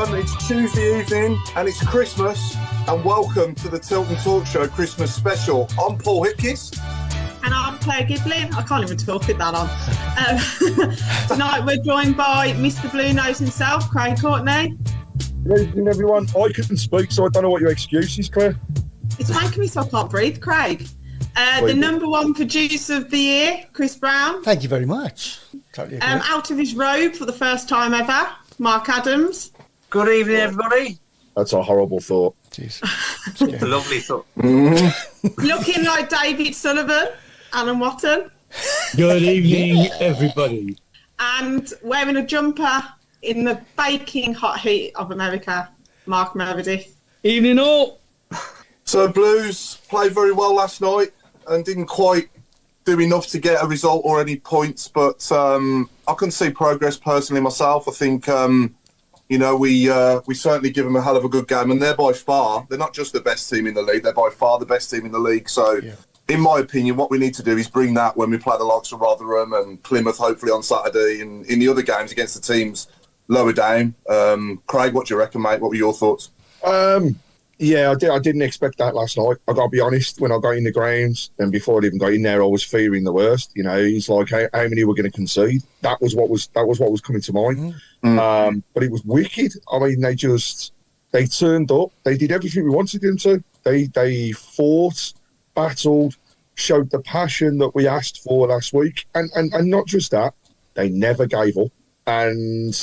everyone. It's Tuesday evening and it's Christmas. And welcome to the Tilton Talk Show Christmas special. I'm Paul Hipkiss. And I'm Claire Giblin. I can't even talk with that on. Tonight we're joined by Mr. Blue Nose himself, Craig Courtney. Good evening, everyone. I couldn't speak, so I don't know what your excuse is, Claire. It's making me so I can't breathe, Craig. The number one producer of the year, Chris Brown. Thank you very much. Totally agree. Out of his robe for the first time ever, Mark Adams. Good evening, everybody. That's a horrible thought. Jeez. It's a lovely thought. Looking like David Sullivan, Alan Watton. Good evening, everybody. And wearing a jumper in the baking hot heat of America, Mark Meredith. Evening all. So Blues played very well last night and didn't quite do enough to get a result or any points, but I can see progress personally myself. I think we certainly give them a hell of a good game, and they're not just the best team in the league, they're by far the best team in the league. So in my opinion, what we need to do is bring that when we play the likes of Rotherham and Plymouth hopefully on Saturday, and in the other games against the teams lower down. Craig, what do you reckon, mate? What were your thoughts? Yeah, I didn't expect that last night. I got to be honest, when I got in the grounds and before I even got in there, I was fearing the worst. You know, it's like how many were going to concede. That was what was coming to mind. But it was wicked. I mean, they turned up. They did everything we wanted them to. They fought, battled, showed the passion that we asked for last week, and not just that, they never gave up. And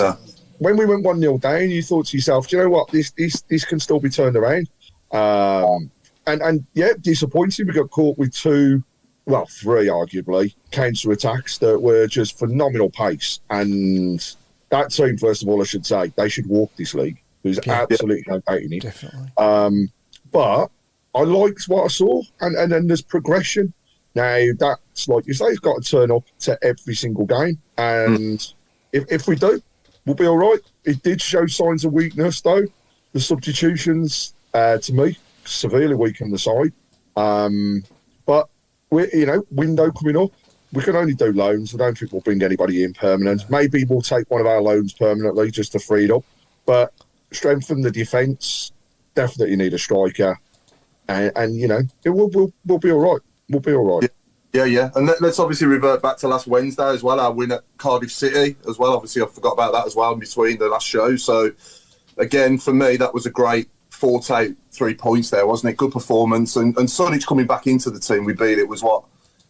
when we went 1-0 down, you thought to yourself, do you know what? This can still be turned around. And disappointing. We got caught with three arguably counter attacks that were just phenomenal pace. And that team, first of all, I should say, they should walk this league. There's absolutely no doubt in it. Definitely. But I liked what I saw, and then there's progression. Now that's like you say, it's got to turn up to every single game, and if we do, we'll be all right. It did show signs of weakness, though. The substitutions, to me, severely weakened the side. But window coming up, we can only do loans. I don't think we'll bring anybody in permanent. Maybe we'll take one of our loans permanently just to free it up. But strengthen the defence. Definitely need a striker, and we'll be all right. We'll be all right. Yeah. And let's obviously revert back to last Wednesday as well, our win at Cardiff City as well. Obviously, I forgot about that as well in between the last show. So, again, for me, that was a great 3 points there, wasn't it? Good performance. And Sonic coming back into the team we beat, it was what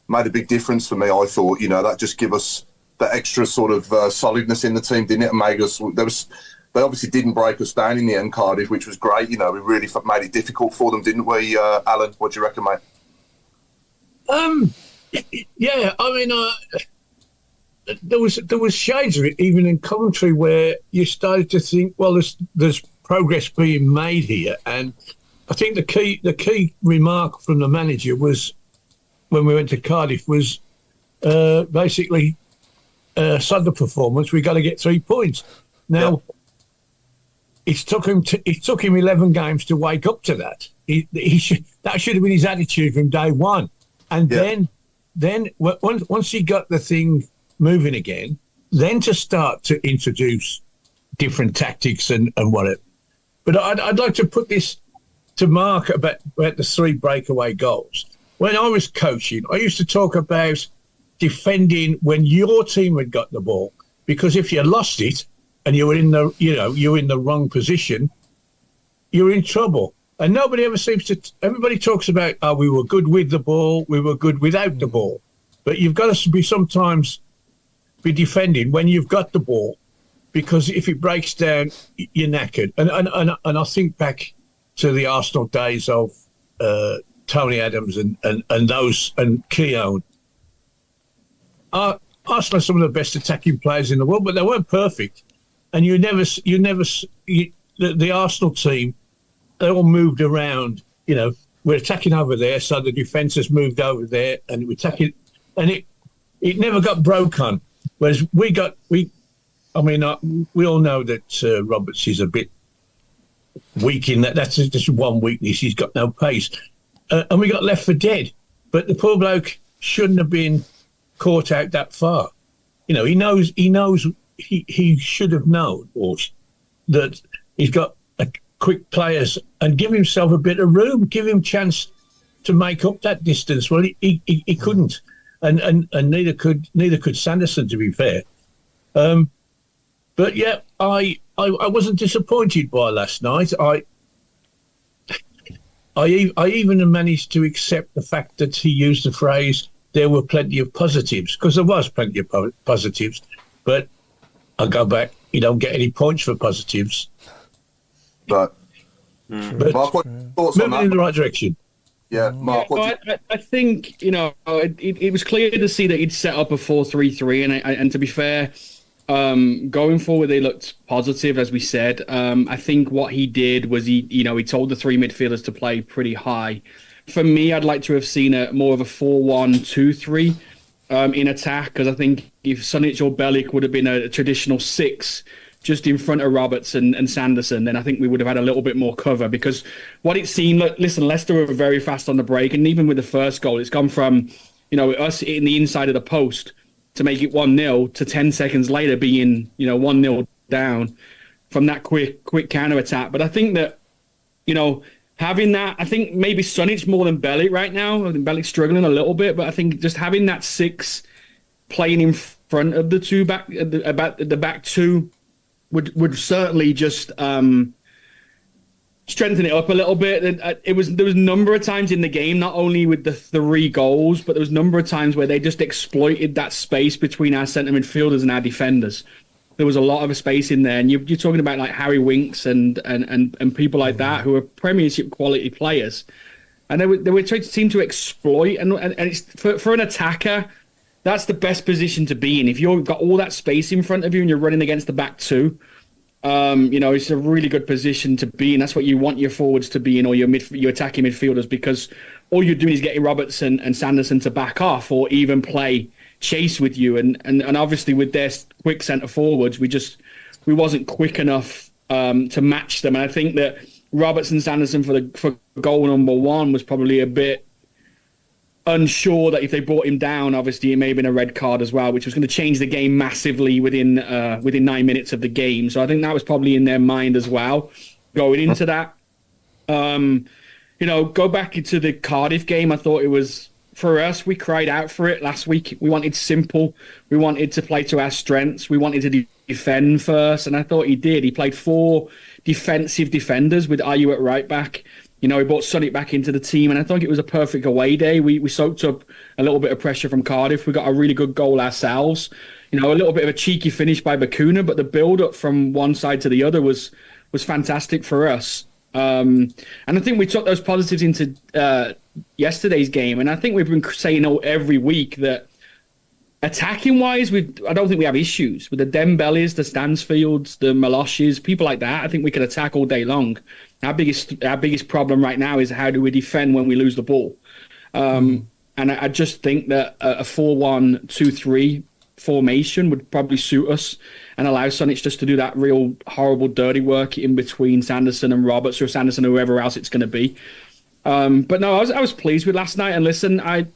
made a big difference for me, I thought. That just give us that extra sort of solidness in the team, didn't it? And made us... They obviously didn't break us down in the end, Cardiff, which was great. We really made it difficult for them, didn't we, Alan? What do you reckon, mate? Yeah, I mean, there was shades of it even in commentary where you started to think, well, there's progress being made here, and I think the key remark from the manager was when we went to Cardiff was basically Sunday performance. We got to get 3 points now. It took him 11 games to wake up to that. That should have been his attitude from day one, and then once he got the thing moving again, then to start to introduce different tactics and whatever. But I'd like to put this to Mark about the 3 breakaway goals. When I was coaching, I used to talk about defending when your team had got the ball, because if you lost it and you were in the wrong position, you're in trouble. And nobody ever seems to. Everybody talks about, we were good with the ball, we were good without the ball. But you've got to sometimes be defending when you've got the ball, because if it breaks down, you're knackered. And I think back to the Arsenal days of Tony Adams and those and Keown. Arsenal are some of the best attacking players in the world, but they weren't perfect. And the Arsenal team, they all moved around. We're attacking over there, so the defence has moved over there, and we're attacking, and it never got broken. Whereas we all know that Roberts is a bit weak in that. That's just one weakness. He's got no pace, and we got left for dead. But the poor bloke shouldn't have been caught out that far. He knows. He should have known, or that He's got quick players, and give himself a bit of room. Give him a chance to make up that distance. Well, he couldn't, and neither could Sanderson, to be fair. But yeah, I wasn't disappointed by last night. I even managed to accept the fact that he used the phrase "there were plenty of positives," because there was plenty of positives. But I go back, you don't get any points for positives. But Mark, what thoughts on moving in that? the right direction. Yeah, Mark. I think it was clear to see that he'd set up a 4-3-3, and to be fair, going forward they looked positive, as we said. I think what he did was he told the three midfielders to play pretty high. For me, I'd like to have seen more of a 4-1-2-3 in attack, because I think if Sunic or Bellic would have been a traditional 6 just in front of Roberts and Sanderson, then I think we would have had a little bit more cover. Because what it seemed, listen, Leicester were very fast on the break, and even with the first goal, it's gone from us hitting the inside of the post to make it 1-0 to 10 seconds later being 1-0 down from that quick counter attack. But I think that having that, I think maybe Sunic more than Bellic right now. I think Bellic's struggling a little bit, but I think just having that 6 playing in front of the two back, the back two, would certainly just strengthen it up a little bit. There was a number of times in the game, not only with the 3 goals, but there was a number of times where they just exploited that space between our centre midfielders and our defenders. There was a lot of space in there, and you're talking about like Harry Winks and people like that who are Premiership quality players, and they were trying to seem to exploit. And it's for an attacker, that's the best position to be in. If you've got all that space in front of you and you're running against the back two, it's a really good position to be in. That's what you want your forwards to be in, or your attacking midfielders, because all you're doing is getting Roberts and Sanderson to back off or even play chase with you. And obviously with their quick centre forwards, we wasn't quick enough to match them. And I think that Roberts and Sanderson for goal number 1 was probably a bit unsure that if they brought him down, obviously it may have been a red card as well, which was going to change the game massively within 9 minutes of the game. So I think that was probably in their mind as well going into that. Go back into the Cardiff game. I thought it was, for us, we cried out for it last week. We wanted simple. We wanted to play to our strengths. We wanted to defend first, and I thought he did. He played 4 defensive defenders with Ayew at right back. He brought Sonic back into the team, and I think it was a perfect away day. We soaked up a little bit of pressure from Cardiff. We got a really good goal ourselves. A little bit of a cheeky finish by Bakuna, but the build-up from one side to the other was fantastic for us. And I think we took those positives into yesterday's game, and I think we've been saying every week that attacking-wise, I don't think we have issues with the Dembélés, the Stansfields, the Maloshes, people like that. I think we can attack all day long. Our biggest problem right now is how do we defend when we lose the ball. And I just think that a 4-1-2-3 formation would probably suit us and allow Sonic just to do that real horrible dirty work in between Sanderson and Roberts, or Sanderson or whoever else it's going to be. But no, I was pleased with last night. And listen, I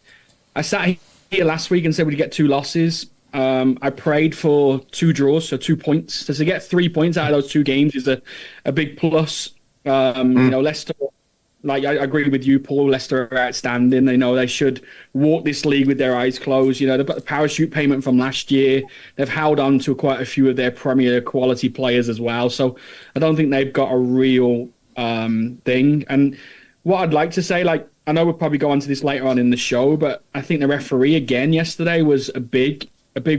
sat here last week and said we'd get 2 losses. I prayed for 2 draws, so 2 points. So to get 3 points out of those 2 games is a big plus. Leicester, like I agree with you, Paul. Leicester are outstanding. They should walk this league with their eyes closed. They've got the parachute payment from last year. They've held on to quite a few of their Premier quality players as well. So I don't think they've got a real thing. And what I'd like to say, I know we'll probably go on to this later on in the show, but I think the referee again yesterday was a big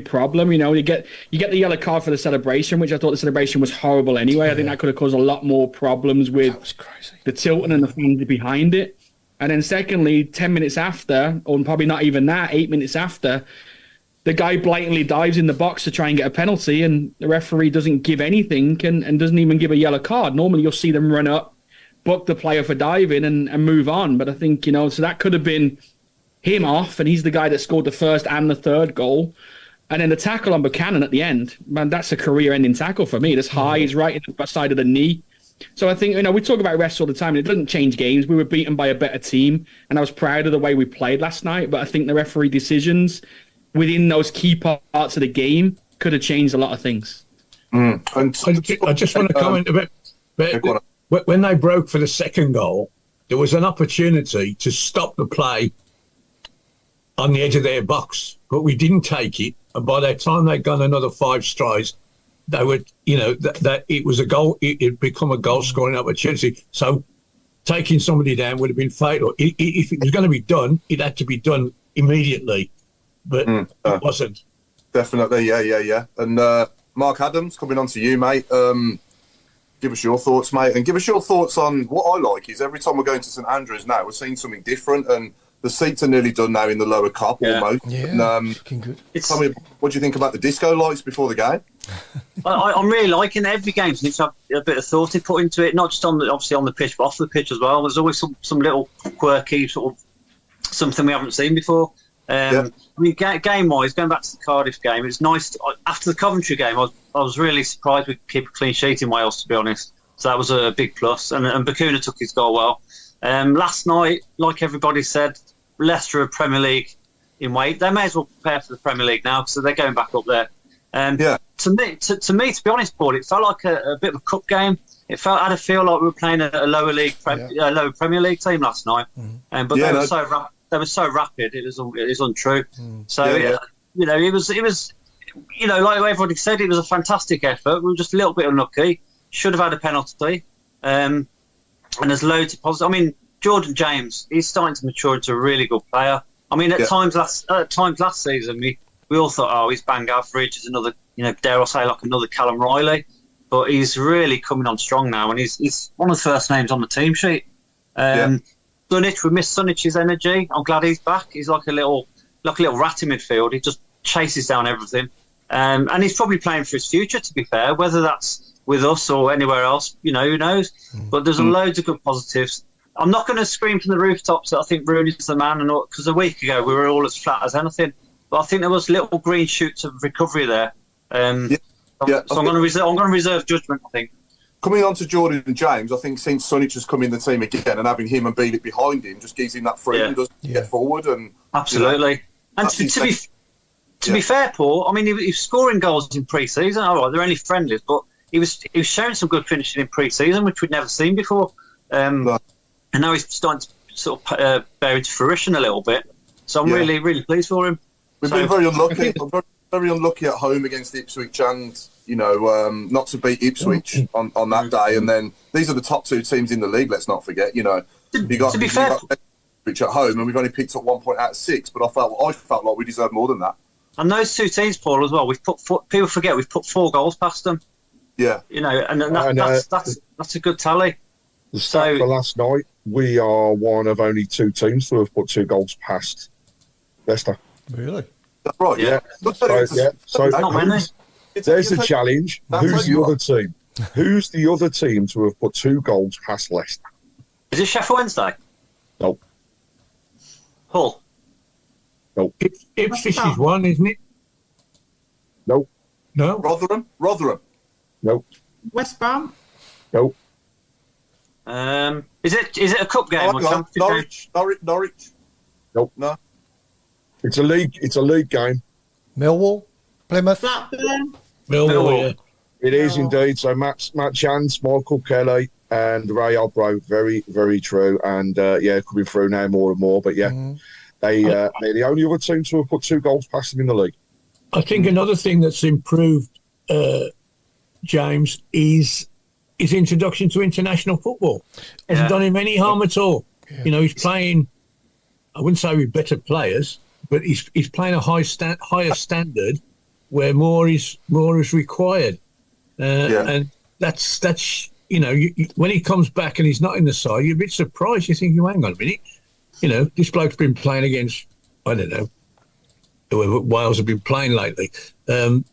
problem. You get the yellow card for the celebration, which I thought the celebration was horrible anyway. Yeah. I think that could have caused a lot more problems with the Tilton and the fans behind it. And then secondly, 10 minutes after, or probably not even that, 8 minutes after, the guy blatantly dives in the box to try and get a penalty, and the referee doesn't give anything and doesn't even give a yellow card. Normally you'll see them run up, book the player for diving and move on. But I think, so that could have been him off, and he's the guy that scored the first and the third goal. And then the tackle on Buchanan at the end, man, that's a career-ending tackle for me. That's high, he's right in the side of the knee. So I think, we talk about refs all the time, and it doesn't change games. We were beaten by a better team, and I was proud of the way we played last night. But I think the referee decisions within those key parts of the game could have changed a lot of things. I just want to comment a bit. But go on. when they broke for the second goal, there was an opportunity to stop the play on the edge of their box, but we didn't take it. And by the time they'd gone another 5 strides, they were, that it was a goal. It become a goal scoring opportunity. So taking somebody down would have been fatal. If it was going to be done, it had to be done immediately, but it wasn't. Definitely, yeah. And Mark Adams, coming on to you, mate. Give us your thoughts, mate, and give us your thoughts on what I like is every time we're going to St Andrews now, we're seeing something different, and the seats are nearly done now in the lower cup almost. Yeah, And, looking good. tell me, what do you think about the disco lights before the game? I'm really liking every game. Needs to have a bit of thought put into it, not just obviously on the pitch, but off the pitch as well. There's always some little quirky sort of something we haven't seen before. I mean, game-wise, going back to the Cardiff game, it's nice. After the Coventry game, I was really surprised we could keep a clean sheet in Wales, to be honest. So that was a big plus. And Bakuna took his goal well. Last night, like everybody said, Leicester are Premier League in weight. They may as well prepare for the Premier League now, so they're going back up there. To me, to be honest, Paul, it felt like a bit of a cup game. I had a feel like we were playing a lower league, lower Premier League team last night. But they were so rapid, it was untrue. So it was like everybody said, it was a fantastic effort. We were just a little bit unlucky. Should have had a penalty. And there's loads of positives. I mean, Jordan James, he's starting to mature into a really good player. I mean, at times last season, we all thought, oh, he's bang average. He's another, dare I say, like another Callum Riley. But he's really coming on strong now, and he's one of the first names on the team sheet. Sunich, we missed Sunich's energy. I'm glad he's back. He's like a little rat in midfield. He just chases down everything. And he's probably playing for his future, to be fair, whether that's with us or anywhere else, who knows. But there's loads of good positives. I'm not going to scream from the rooftops that I think Rooney's the man, because a week ago we were all as flat as anything. But I think there was little green shoots of recovery there. So I'm going to reserve judgment, I think. Coming on to Jordan and James, I think since Sunich has come in the team again and having him and Bealick behind him just gives him that freedom, doesn't get forward. And absolutely. And to be fair, Paul, I mean, he was scoring goals in pre-season. All right, they're only friendlies, but he was showing some good finishing in pre-season, which we'd never seen before. And now he's starting to sort of bear into fruition a little bit. So I'm really, really pleased for him. We've been very unlucky. Very unlucky at home against Ipswich, and not to beat Ipswich on that day. And then these are the top 2 teams in the league. Let's not forget. You got Ipswich at home, and we've only picked up 1 point out of 6. But I felt like we deserved more than that. And those 2 teams, Paul, as well. People forget we've put 4 goals past them. Yeah, that's a good tally. The stat for last night, we are one of only 2 teams to have put 2 goals past Leicester. Really? That's right. Yeah. So not many. There's the challenge. Who's the other team? Who's the other team to have put 2 goals past Leicester? Is it Sheffield Wednesday? Nope. Hull? Nope. Ipswich is one, isn't it? Nope. No. Rotherham? Nope. West Brom? Nope. Is it a cup game? Norwich? Nope. No. It's a league game. Millwall? Plymouth? Blackburn? Millwall. It is indeed. So Matt Chance, Michael Kelly, and Ray Obro, very, very true. And coming through now more and more. But they're the only other team to have put 2 goals past them in the league. I think another thing that's improved, James, is his introduction to international football. Hasn't done him any harm at all. Yeah. He's playing, I wouldn't say with better players, but he's playing a higher standard where more is required. And that's when he comes back and he's not in the side, you're a bit surprised. You think, hang on a minute, this bloke's been playing against, I don't know, whoever Wales have been playing lately, and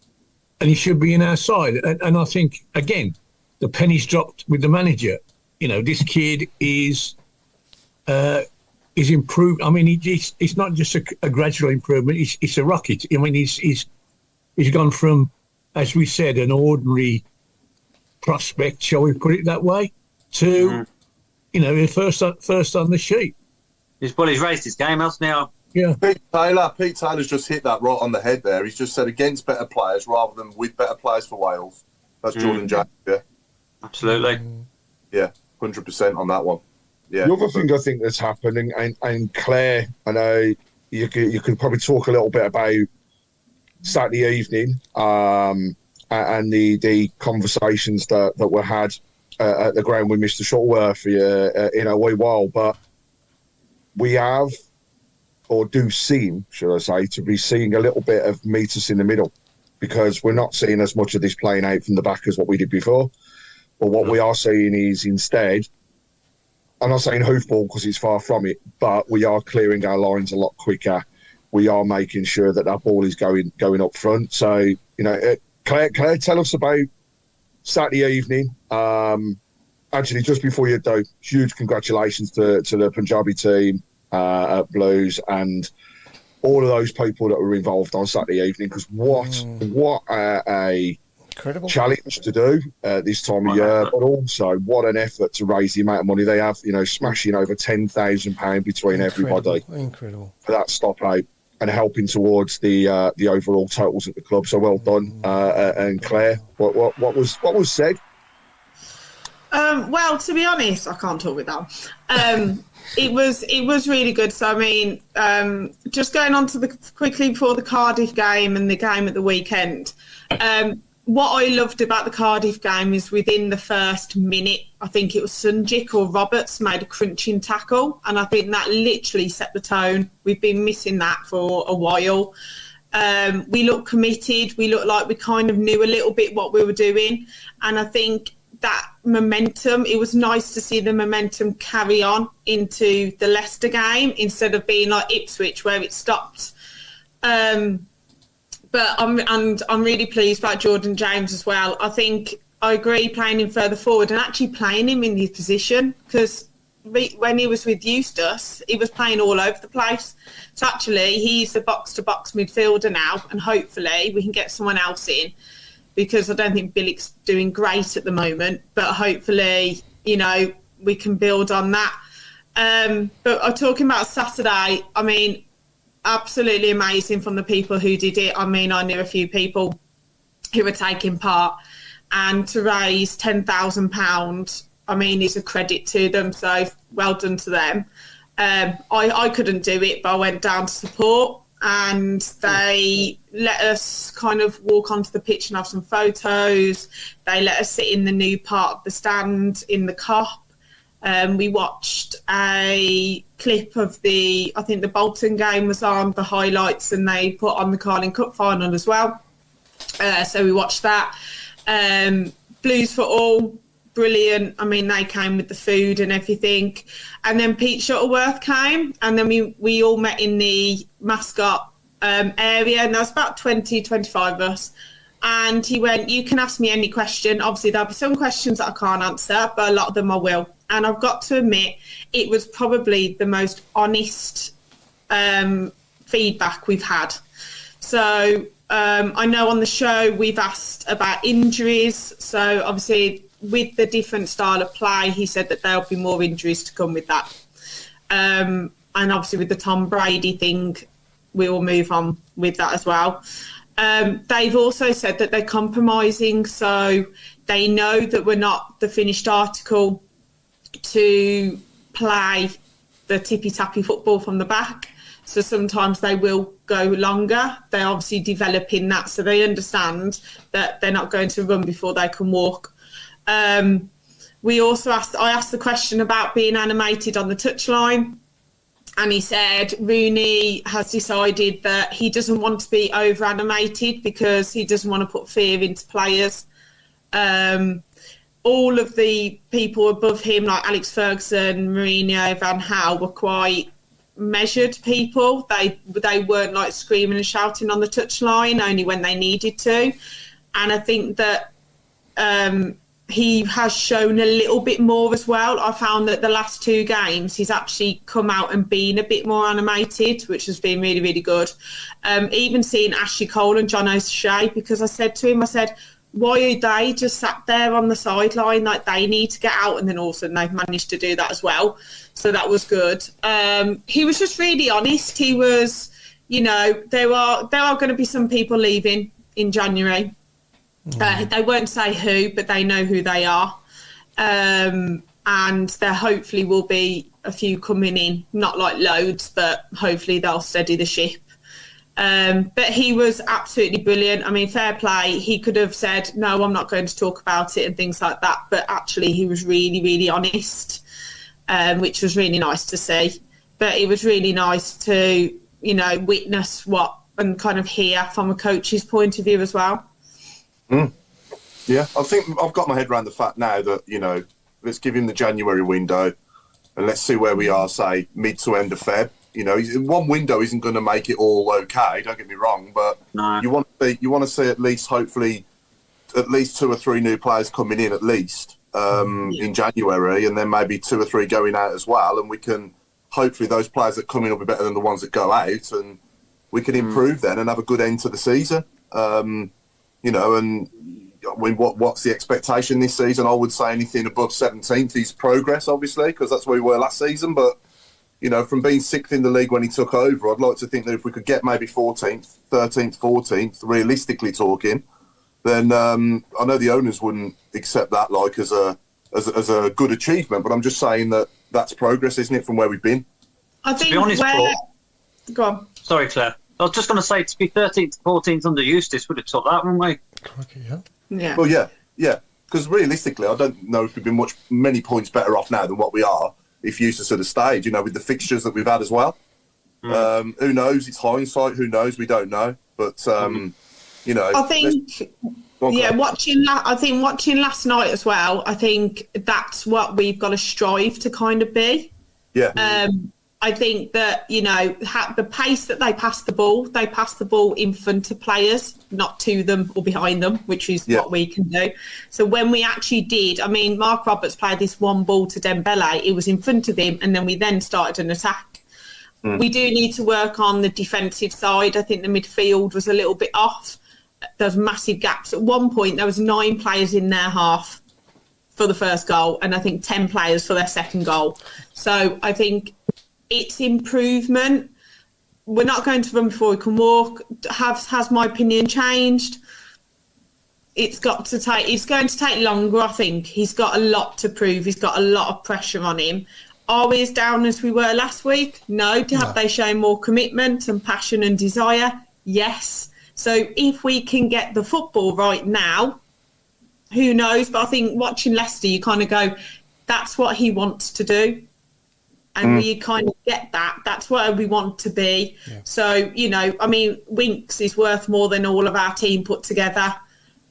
he should be in our side. And I think, again, the penny's dropped with the manager. This kid is improved. I mean, it's not just a gradual improvement. It's a rocket. I mean, he's gone from, as we said, an ordinary prospect, shall we put it that way, to first on the sheet. He's raised his game, hasn't he? Yeah. Pete Taylor's just hit that right on the head there. He's just said against better players rather than with better players for Wales. That's Jordan James. Yeah. Absolutely. Yeah, 100% on that one. Yeah. The other thing I think that's happened, and Claire, I know you could probably talk a little bit about Saturday evening and the conversations that were had at the ground with Mr. Shuttleworth in a wee while, but we have, or do seem, should I say, to be seeing a little bit of meet us in the middle, because we're not seeing as much of this playing out from the back as what we did before. But what we are seeing is instead, I'm not saying hoofball because it's far from it, but we are clearing our lines a lot quicker. We are making sure that that ball is going up front. So, you know, Claire, tell us about Saturday evening. Actually, just before you do, huge congratulations to the Punjabi team at Blues and all of those people that were involved on Saturday evening, because what a incredible challenge to do this time of year, but also what an effort to raise the amount of money they have, you know, smashing over £10,000 between everybody incredible for that stop out and helping towards the overall totals at the club. So well done. And Claire, what was said? Well, to be honest, I can't talk with that. It was really good. So, I mean, just going on to quickly before the Cardiff game and the game at the weekend, what I loved about the Cardiff game is within the first minute, I think it was Sunjic or Roberts made a crunching tackle, and I think that literally set the tone. We've been missing that for a while. We looked committed. We looked like we kind of knew a little bit what we were doing, and I think that momentum, it was nice to see the momentum carry on into the Leicester game instead of being like Ipswich where it stopped. But I'm really pleased about Jordan James as well. I think I agree playing him further forward and actually playing him in his position, because when he was with Eustace, he was playing all over the place. So actually, he's the box-to-box midfielder now, and hopefully we can get someone else in, because I don't think Billick's doing great at the moment, but hopefully, you know, we can build on that. But talking about Saturday, I mean, absolutely amazing from the people who did it. I mean, I knew a few people who were taking part, and to raise £10,000, I mean, is a credit to them. So well done to them. I couldn't do it, but I went down to support, and they let us kind of walk onto the pitch and have some photos. They let us sit in the new part of the stand in the Cop. We watched a clip of I think the Bolton game was on, the highlights, and they put on the Carling Cup final as well. So we watched that. Blues for All, brilliant. I mean, they came with the food and everything. And then Pete Shuttleworth came, and then we all met in the mascot area, and there was about 20, 25 of us. And he went, you can ask me any question. Obviously, there'll be some questions that I can't answer, but a lot of them I will. And I've got to admit, it was probably the most honest feedback we've had. So I know on the show we've asked about injuries. So obviously, with the different style of play, he said that there'll be more injuries to come with that. And obviously, with the Tom Brady thing, we will move on with that as well. They've also said that they're compromising, so they know that we're not the finished article to play the tippy-tappy football from the back. So sometimes they will go longer. They're obviously developing that, so they understand that they're not going to run before they can walk. We also I asked the question about being animated on the touchline. And he said Rooney has decided that he doesn't want to be over-animated because he doesn't want to put fear into players. All of the people above him, like Alex Ferguson, Mourinho, Van Gaal, were quite measured people. They weren't like screaming and shouting on the touchline, only when they needed to. And I think that he has shown a little bit more as well. I found that the last two games he's actually come out and been a bit more animated, which has been really, really good. Even seeing Ashley Cole and John O'Shea, because I said to him, I said, why are they just sat there on the sideline? Like, they need to get out. And then also they've managed to do that as well. So that was good. He was just really honest. He was, you know, there are going to be some people leaving in January. They won't say who, but they know who they are. and there hopefully will be a few coming in, not like loads, but hopefully they'll steady the ship. But he was absolutely brilliant. I mean, fair play. He could have said, no, I'm not going to talk about it and things like that. But actually, he was really, really honest, which was really nice to see. But it was really nice to, witness what and kind of hear from a coach's point of view as well. Yeah, I think I've got my head around the fact now that, let's give him the January window and let's see where we are, say, mid to end of Feb. One window isn't going to make it all okay, don't get me wrong, but No. you want to see at least, hopefully, at least 2 or 3 new players coming in at least in January, and then maybe 2 or 3 going out as well, and we can, hopefully those players that come in will be better than the ones that go out, and we can improve then and have a good end to the season. And what's the expectation this season? I would say anything above 17th is progress, obviously, because that's where we were last season. But, from being 6th in the league when he took over, I'd like to think that if we could get maybe 14th, 13th, 14th, realistically talking, then I know the owners wouldn't accept that as a good achievement. But I'm just saying that that's progress, isn't it, from where we've been? I think be honest, Paul, Go on. Sorry, Claire. I was just going to say, to be 13th, 14th under Eustace, would have took that, wouldn't we? Crikey, yeah. Yeah. Well, yeah. Because realistically, I don't know if we've been many points better off now than what we are if Eustace had stayed, with the fixtures that we've had as well. Who knows? It's hindsight. Who knows? We don't know. But, I think... watching last night as well, I think that's what we've got to strive to kind of be. Yeah. I think that, the pace that they pass the ball in front of players, not to them or behind them, which is what we can do. So when we actually did, Mark Roberts played this one ball to Dembele, it was in front of him, and then we then started an attack. We do need to work on the defensive side. I think the midfield was a little bit off. There's massive gaps. At one point, there was 9 players in their half for the first goal, and I think 10 players for their second goal. So I think it's improvement. We're not going to run before we can walk. Has my opinion changed? It's going to take longer, I think. He's got a lot to prove. He's got a lot of pressure on him. Are we as down as we were last week? No. Have they shown more commitment and passion and desire? Yes. So if we can get the football right now, who knows? But I think watching Leicester, you kind of go, that's what he wants to do. And we kind of get that. That's where we want to be. Yeah. So, Winks is worth more than all of our team put together.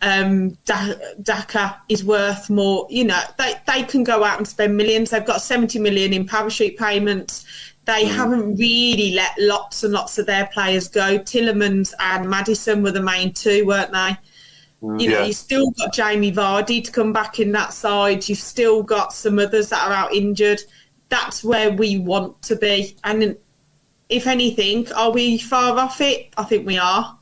Daka is worth more. They can go out and spend millions. They've got 70 million in parachute payments. They haven't really let lots and lots of their players go. Tillemans and Maddison were the main 2, weren't they? You've still got Jamie Vardy to come back in that side. You've still got some others that are out injured. That's where we want to be. And if anything, are we far off it? I think we are.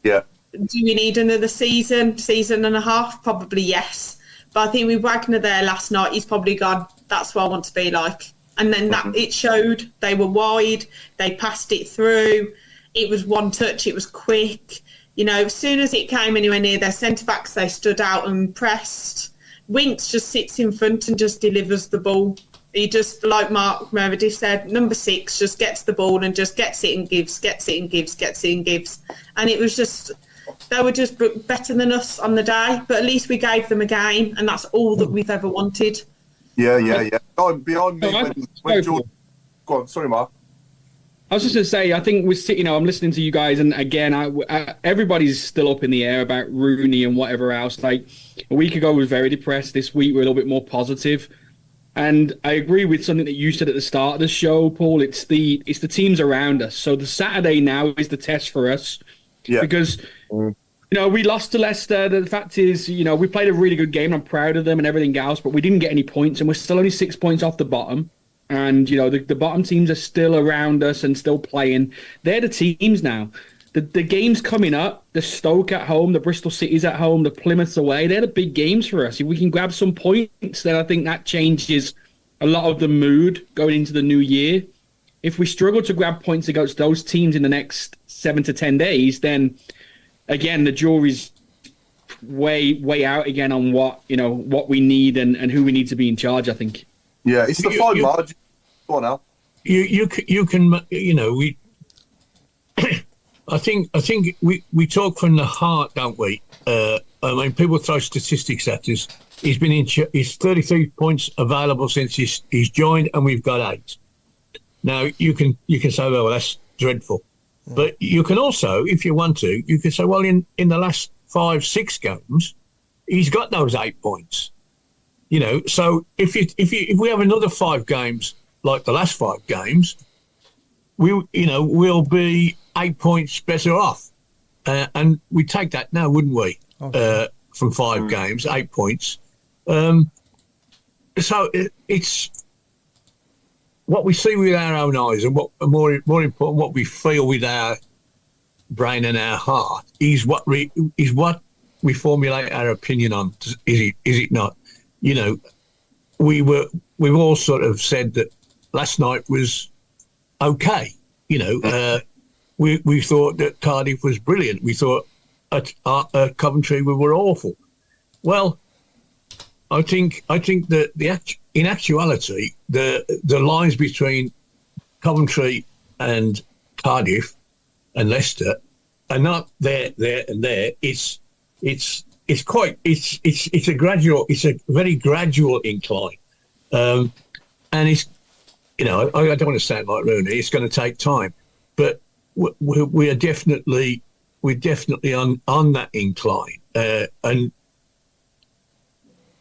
Yeah. Do we need another season and a half? Probably yes. But I think with Wagner there last night, he's probably gone, that's what I want to be like. And then that it showed. They were wide. They passed it through. It was one touch. It was quick. As soon as it came anywhere near their centre-backs, they stood out and pressed. Winks just sits in front and just delivers the ball. He just, like Mark Meredith said, number 6 just gets the ball and just gets it and gives. And it was just, they were just better than us on the day. But at least we gave them a game, and that's all that we've ever wanted. Yeah. Behind me, when George... Go on, sorry, Mark. I was just going to say, I think I'm listening to you guys, and again, everybody's still up in the air about Rooney and whatever else. Like, a week ago, we were very depressed. This week, we're a little bit more positive. And I agree with something that you said at the start of the show, Paul. It's the teams around us. So the Saturday now is the test for us. Yeah. Because, we lost to Leicester. The fact is, we played a really good game. I'm proud of them and everything else, but we didn't get any points, and we're still only 6 points off the bottom. And, the bottom teams are still around us and still playing. They're the teams now. The games coming up, the Stoke at home, the Bristol City's at home, the Plymouth's away, they're the big games for us. If we can grab some points, then I think that changes a lot of the mood going into the new year. If we struggle to grab points against those teams in the next 7 to 10 days, then, again, the jury's way out again on what we need and who we need to be in charge. I think. Yeah, it's the fine margin. Go on, Al. You can we. I think we talk from the heart, don't we? I mean, people throw statistics at us. He's been he's 33 points available since he's joined, and we've got 8. Now you can say, well, that's dreadful, but you can also, if you want to, you can say, well, in the last 5-6 games, he's got those 8 points. So if we have another 5 games like the last 5 games, we'll be 8 points better off, and we take that now, wouldn't we? Okay. From 5 games, 8 points. So it's what we see with our own eyes, and what more important, what we feel with our brain and our heart is what we formulate our opinion on. Is it not? We've all sort of said that last night was okay. We thought that Cardiff was brilliant. We thought at Coventry we were awful. Well, I think that in actuality the lines between Coventry and Cardiff and Leicester are not there and there. It's a very gradual incline, and it's I don't want to sound like Rooney. It's going to take time, but we're definitely on that incline, and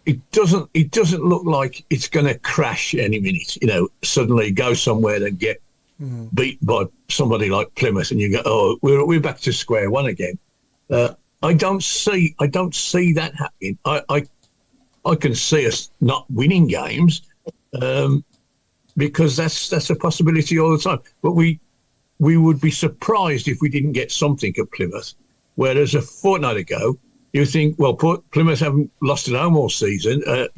it doesn't look like it's going to crash any minute. Suddenly go somewhere and get beat by somebody like Plymouth, and you go, oh, we're back to square one again. I don't see that happening. I can see us not winning games, because that's a possibility all the time. But we would be surprised if we didn't get something at Plymouth. Whereas a fortnight ago, you think, well, Plymouth haven't lost at home all season, and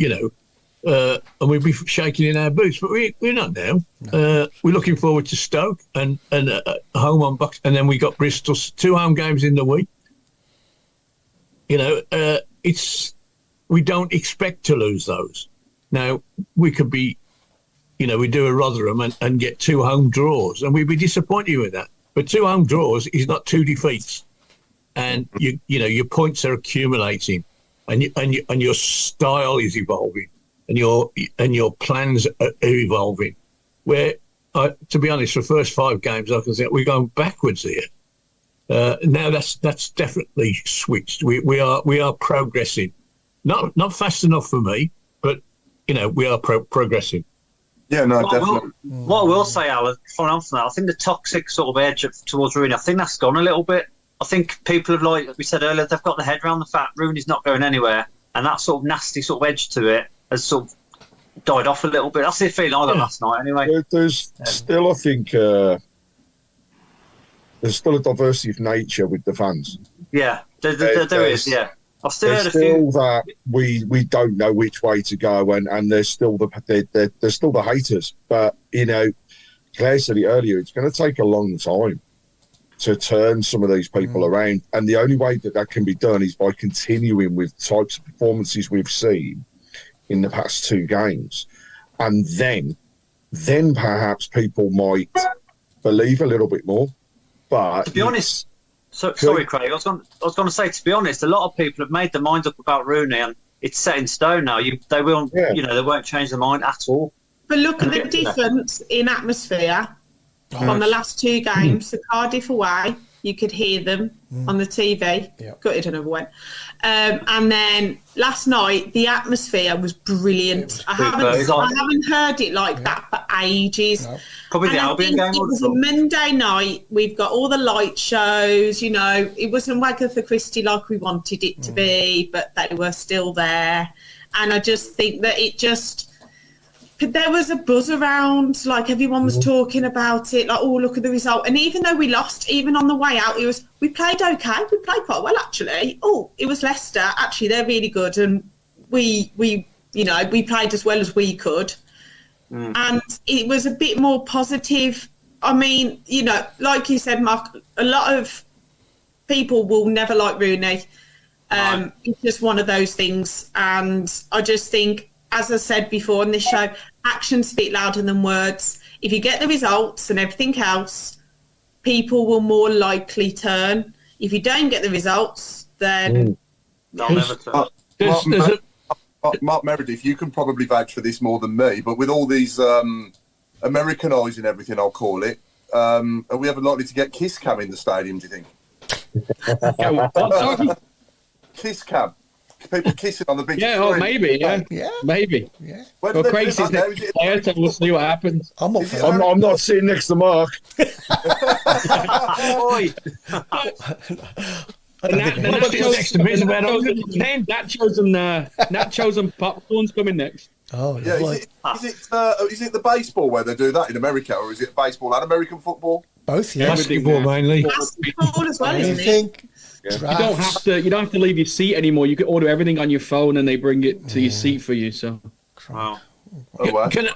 we'd be shaking in our boots. But we're not now. No. We're looking forward to Stoke and home on Bucks, and then we got Bristol, 2 home games in the week. We don't expect to lose those. Now, we could be, we do a Rotherham and get 2 home draws, and we'd be disappointed with that. But 2 home draws is not 2 defeats, and your points are accumulating, and your style is evolving, and your plans are evolving. Where, to be honest, for the first 5 games, I can say we're going backwards here. Now that's definitely switched. We are progressing, not fast enough for me, but we are progressing. Yeah, no, definitely. What I will say, Alan, following on from that, I think the toxic sort of edge towards Rooney, I think that's gone a little bit. I think people have, like we said earlier, they've got their head around the fact Rooney's not going anywhere, and that sort of nasty sort of edge to it has sort of died off a little bit. That's the feeling I got last night, anyway. There's still, I think, there's still a diversity of nature with the fans. Yeah, there is. Yeah, I've still heard a few. There's still that we don't know which way to go, and there's still there's still the haters. But Claire said it earlier. It's going to take a long time to turn some of these people around, and the only way that can be done is by continuing with types of performances we've seen in the past 2 games, and then perhaps people might believe a little bit more. But to be honest, sorry, Craig. I was going to say, to be honest, a lot of people have made their mind up about Rooney, and it's set in stone now. They won't change their mind at all. But look at the difference in atmosphere from the last 2 games. The Cardiff away, you could hear them on the TV. Gutted another one. And then last night, the atmosphere was brilliant. I haven't heard it like that for ages. No. Probably the Albion game. It was a Monday night. We've got all the light shows. It wasn't Wagatha Christie like we wanted it to be, but they were still there. And I just think that there was a buzz around, like everyone was talking about it, like, oh, look at the result. And even though we lost, even on the way out, we played okay. We played quite well, actually. Oh, it was Leicester. Actually, they're really good. And we played as well as we could. And it was a bit more positive. I mean, like you said, Mark, a lot of people will never like Rooney. It's just one of those things. And I just think, as I said before on this show, actions speak louder than words. If you get the results and everything else, people will more likely turn. If you don't get the results, then... They'll never turn. Mark Meredith, you can probably vouch for this more than me, but with all these Americanising everything, I'll call it, are we ever likely to get Kiss Cam in the stadium, do you think? Kiss Cam. People kissing on the big screen. Oh, maybe, maybe. Yeah. Well, Craig's next player, so we'll see what happens. I'm not sitting next to Mark. Oi. Nachos and popcorn's coming next. Oh, Yeah, lovely. is it the baseball where they do that in America, or is it baseball and American football? Both, yeah. Basketball mainly. Basketball as well, isn't it? Anything. You don't have to leave your seat anymore. You can order everything on your phone and they bring it to your seat for you. So Wow. Oh, wow. But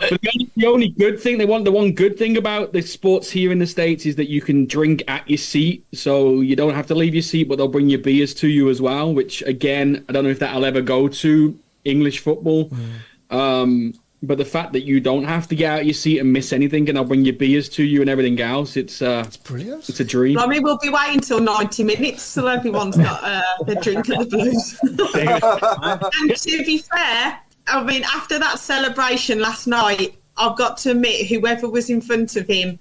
the only good thing the one good thing about the sports here in the States is that you can drink at your seat, so you don't have to leave your seat, but they'll bring your beers to you as well, which again, I don't know if that'll ever go to English football. But the fact that you don't have to get out of your seat and miss anything, and they'll bring your beers to you and everything else, it's brilliant. It's a dream. I mean, we'll be waiting till 90 minutes till everyone's got their drink at the Blues. And to be fair, I mean, after that celebration last night, I've got to admit, whoever was in front of him,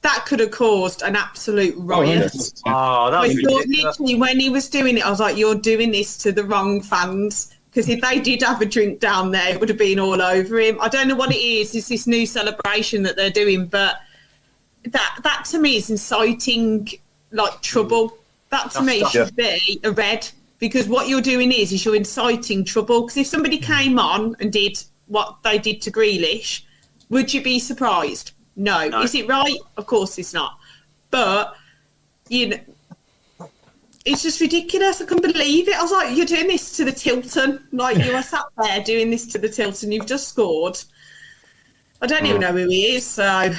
that could have caused an absolute riot. Oh, that I was thought ridiculous. literally when he was doing it, I was like, you're doing this to the wrong fans. Because if they did have a drink down there, it would have been all over him. I don't know what it is. It's this new celebration that they're doing, but that to me is inciting like trouble. That to me should be a red, because what you're doing is you're inciting trouble. Because if somebody came on and did what they did to Grealish, would you be surprised? No. Is it right? Of course it's not. But you know, it's just ridiculous. I couldn't believe it. I was like, you're doing this to the Tilton. Like, you are sat there doing this to the Tilton. You've just scored. I don't even know who he is, so...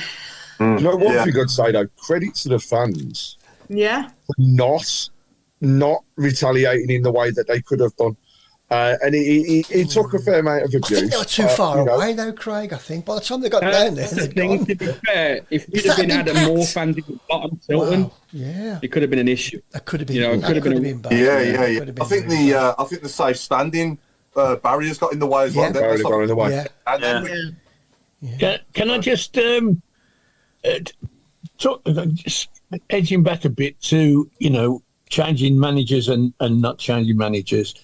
You know what we could say, though? Credit to the fans Yeah. for not retaliating in the way that they could have done. And it took a fair amount of abuse. I think they were too far away, though, Craig, I think. By the time they got down there, they'd gone. To be fair, if you'd have had more fans at the bottom Tilton, it could have been an issue. That could have been. It could have been bad. Yeah. I think the safe standing barriers got in the way as well. Barriers got in the way. Yeah. And then Can I just just edging back a bit to, changing managers and not changing managers?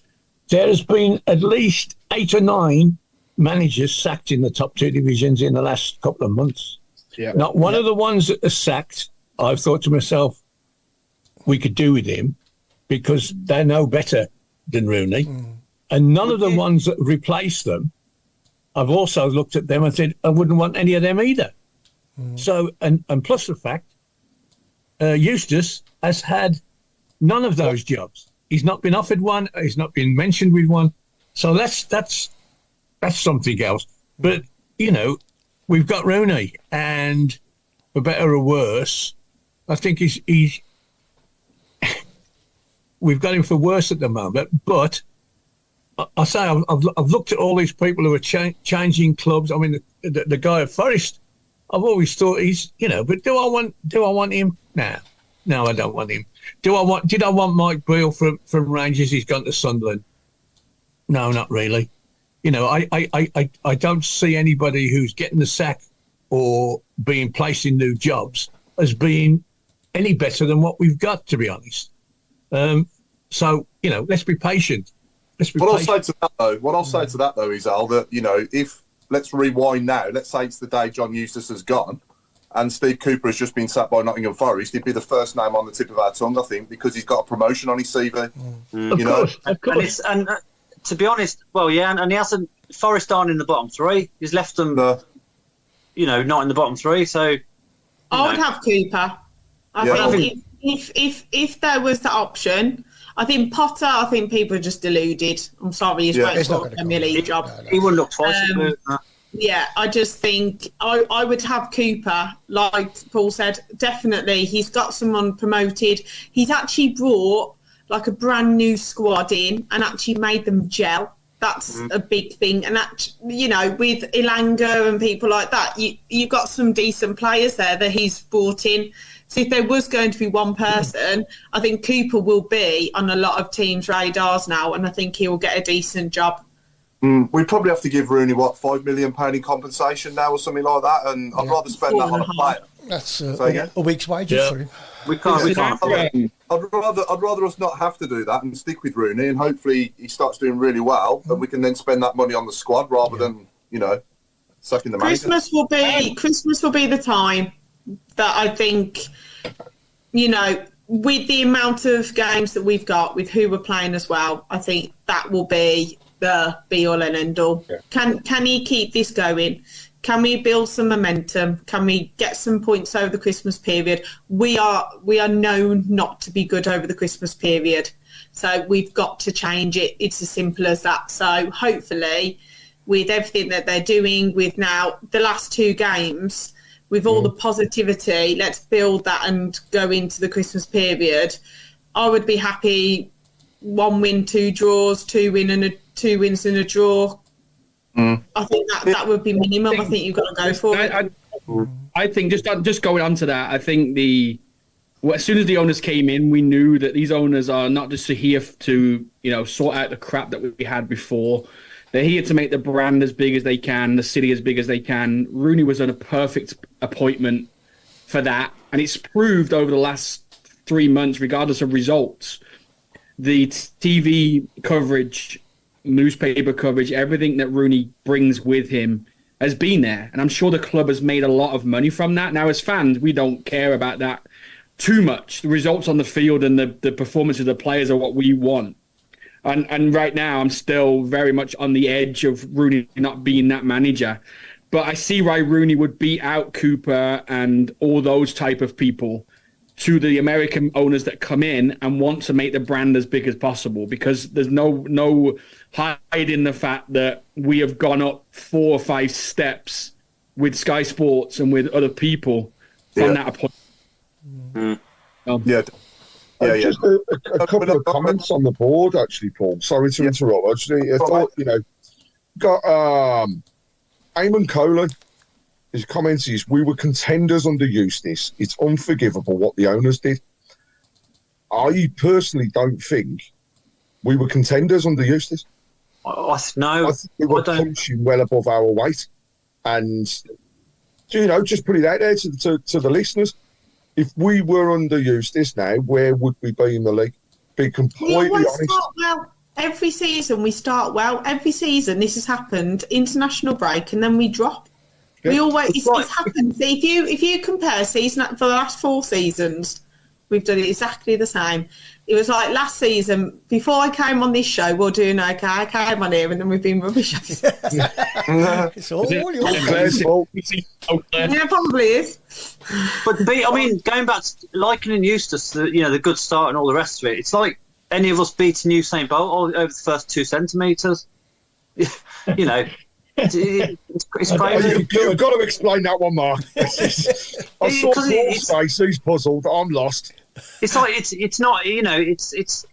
There has been at least 8 or 9 managers sacked in the top 2 divisions in the last couple of months. Yeah. Not one of the ones that are sacked, I've thought to myself, we could do with him because they're no better than Rooney. And none of the ones that replaced them, I've also looked at them and said, I wouldn't want any of them either. So, and plus the fact, Eustace has had none of those jobs. He's not been offered one. He's not been mentioned with one. So that's something else. But, we've got Rooney, and for better or worse, I think he's we've got him for worse at the moment. But I say I've looked at all these people who are changing clubs. I mean, the guy at Forest, I've always thought he's, but do I want him? No, I don't want him. Did I want Mike Beale from Rangers? He's gone to Sunderland. No, not really. I don't see anybody who's getting the sack or being placed in new jobs as being any better than what we've got, to be honest. So, let's be patient. What I'll say to that though is, Al, that, if, let's rewind now, let's say it's the day John Eustace has gone and Steve Cooper has just been sacked by Nottingham Forest, he'd be the first name on the tip of our tongue, I think, because he's got a promotion on his CV. Of course. And to be honest, and he hasn't, Forest aren't in the bottom 3. He's left them, not in the bottom 3, so... I would have Cooper. I think if there was the option... I think Potter, people are just deluded. I'm sorry, he's waiting for a Premier League job. He wouldn't look twice about that. Yeah, I just think I would have Cooper. Like Paul said, definitely. He's got someone promoted. He's actually brought like a brand new squad in and actually made them gel. That's a big thing. And that, you know, with Ilanga and people like that, you've got some decent players there that he's brought in. So if there was going to be one person, I think Cooper will be on a lot of teams' radars now, and I think he will get a decent job. We'd probably have to give Rooney, £5 million in compensation now or something like that, and I'd rather spend that on a player. That's a week's wages for him. We can't. I'd rather us not have to do that and stick with Rooney, and hopefully he starts doing really well, and we can then spend that money on the squad rather than, you know, sucking the manager. Christmas will be the time that I think, you know, with the amount of games that we've got, with who we're playing as well, I think that will be the be all and end all. Yeah. Can he keep this going? Can we build some momentum? Can we get some points over the Christmas period? We are known not to be good over the Christmas period. So we've got to change it. It's as simple as that. So hopefully with everything that they're doing, with now the last 2 games, with all the positivity, let's build that and go into the Christmas period. I would be happy 1 win, 2 draws, 2 wins and a draw. I think that would be minimum. I think you've got to go for it. I think just going on to that, I think as soon as the owners came in, we knew that these owners are not just here to, you know, sort out the crap that we had before. They're here to make the brand as big as they can, the city as big as they can. Rooney was on a perfect appointment for that, and it's proved over the last 3 months, regardless of results, the TV coverage, newspaper coverage, everything that Rooney brings with him has been there. And I'm sure the club has made a lot of money from that. Now, as fans, we don't care about that too much. The results on the field and the performance of the players are what we want. And right now, I'm still very much on the edge of Rooney not being that manager. But I see why Rooney would beat out Cooper and all those type of people to the American owners that come in and want to make the brand as big as possible, because there's no hiding the fact that we have gone up 4 or 5 steps with Sky Sports and with other people from that point. Just a couple of comments on the board, actually, Paul. Sorry to interrupt. Actually, I thought, you know, got Eamon Colin. His comments is, we were contenders under Eustace. It's unforgivable what the owners did. I personally don't think we were contenders under Eustace. No, I think we were punching well above our weight. And, you know, just put it out there to the listeners. If we were under Eustace now, where would we be in the league? Be completely honest. Start well. Every season we start well. Every season this has happened. International break, and then we drop. Yeah. We always it's happened. So if you compare season for the last 4 seasons, we've done it exactly the same. It was like last season, before I came on this show, we're doing okay. I came on here and then we've been rubbish. It's all your fault. Yeah, probably is. But I mean, going back to likening Eustace, the good start and all the rest of it, it's like any of us beating Usain Bolt over the first 2 centimetres. You know. It's crazy. You've got to explain that one, Mark. I saw Paul's face. He's puzzled. I'm lost. It's like it's not. You know, it's.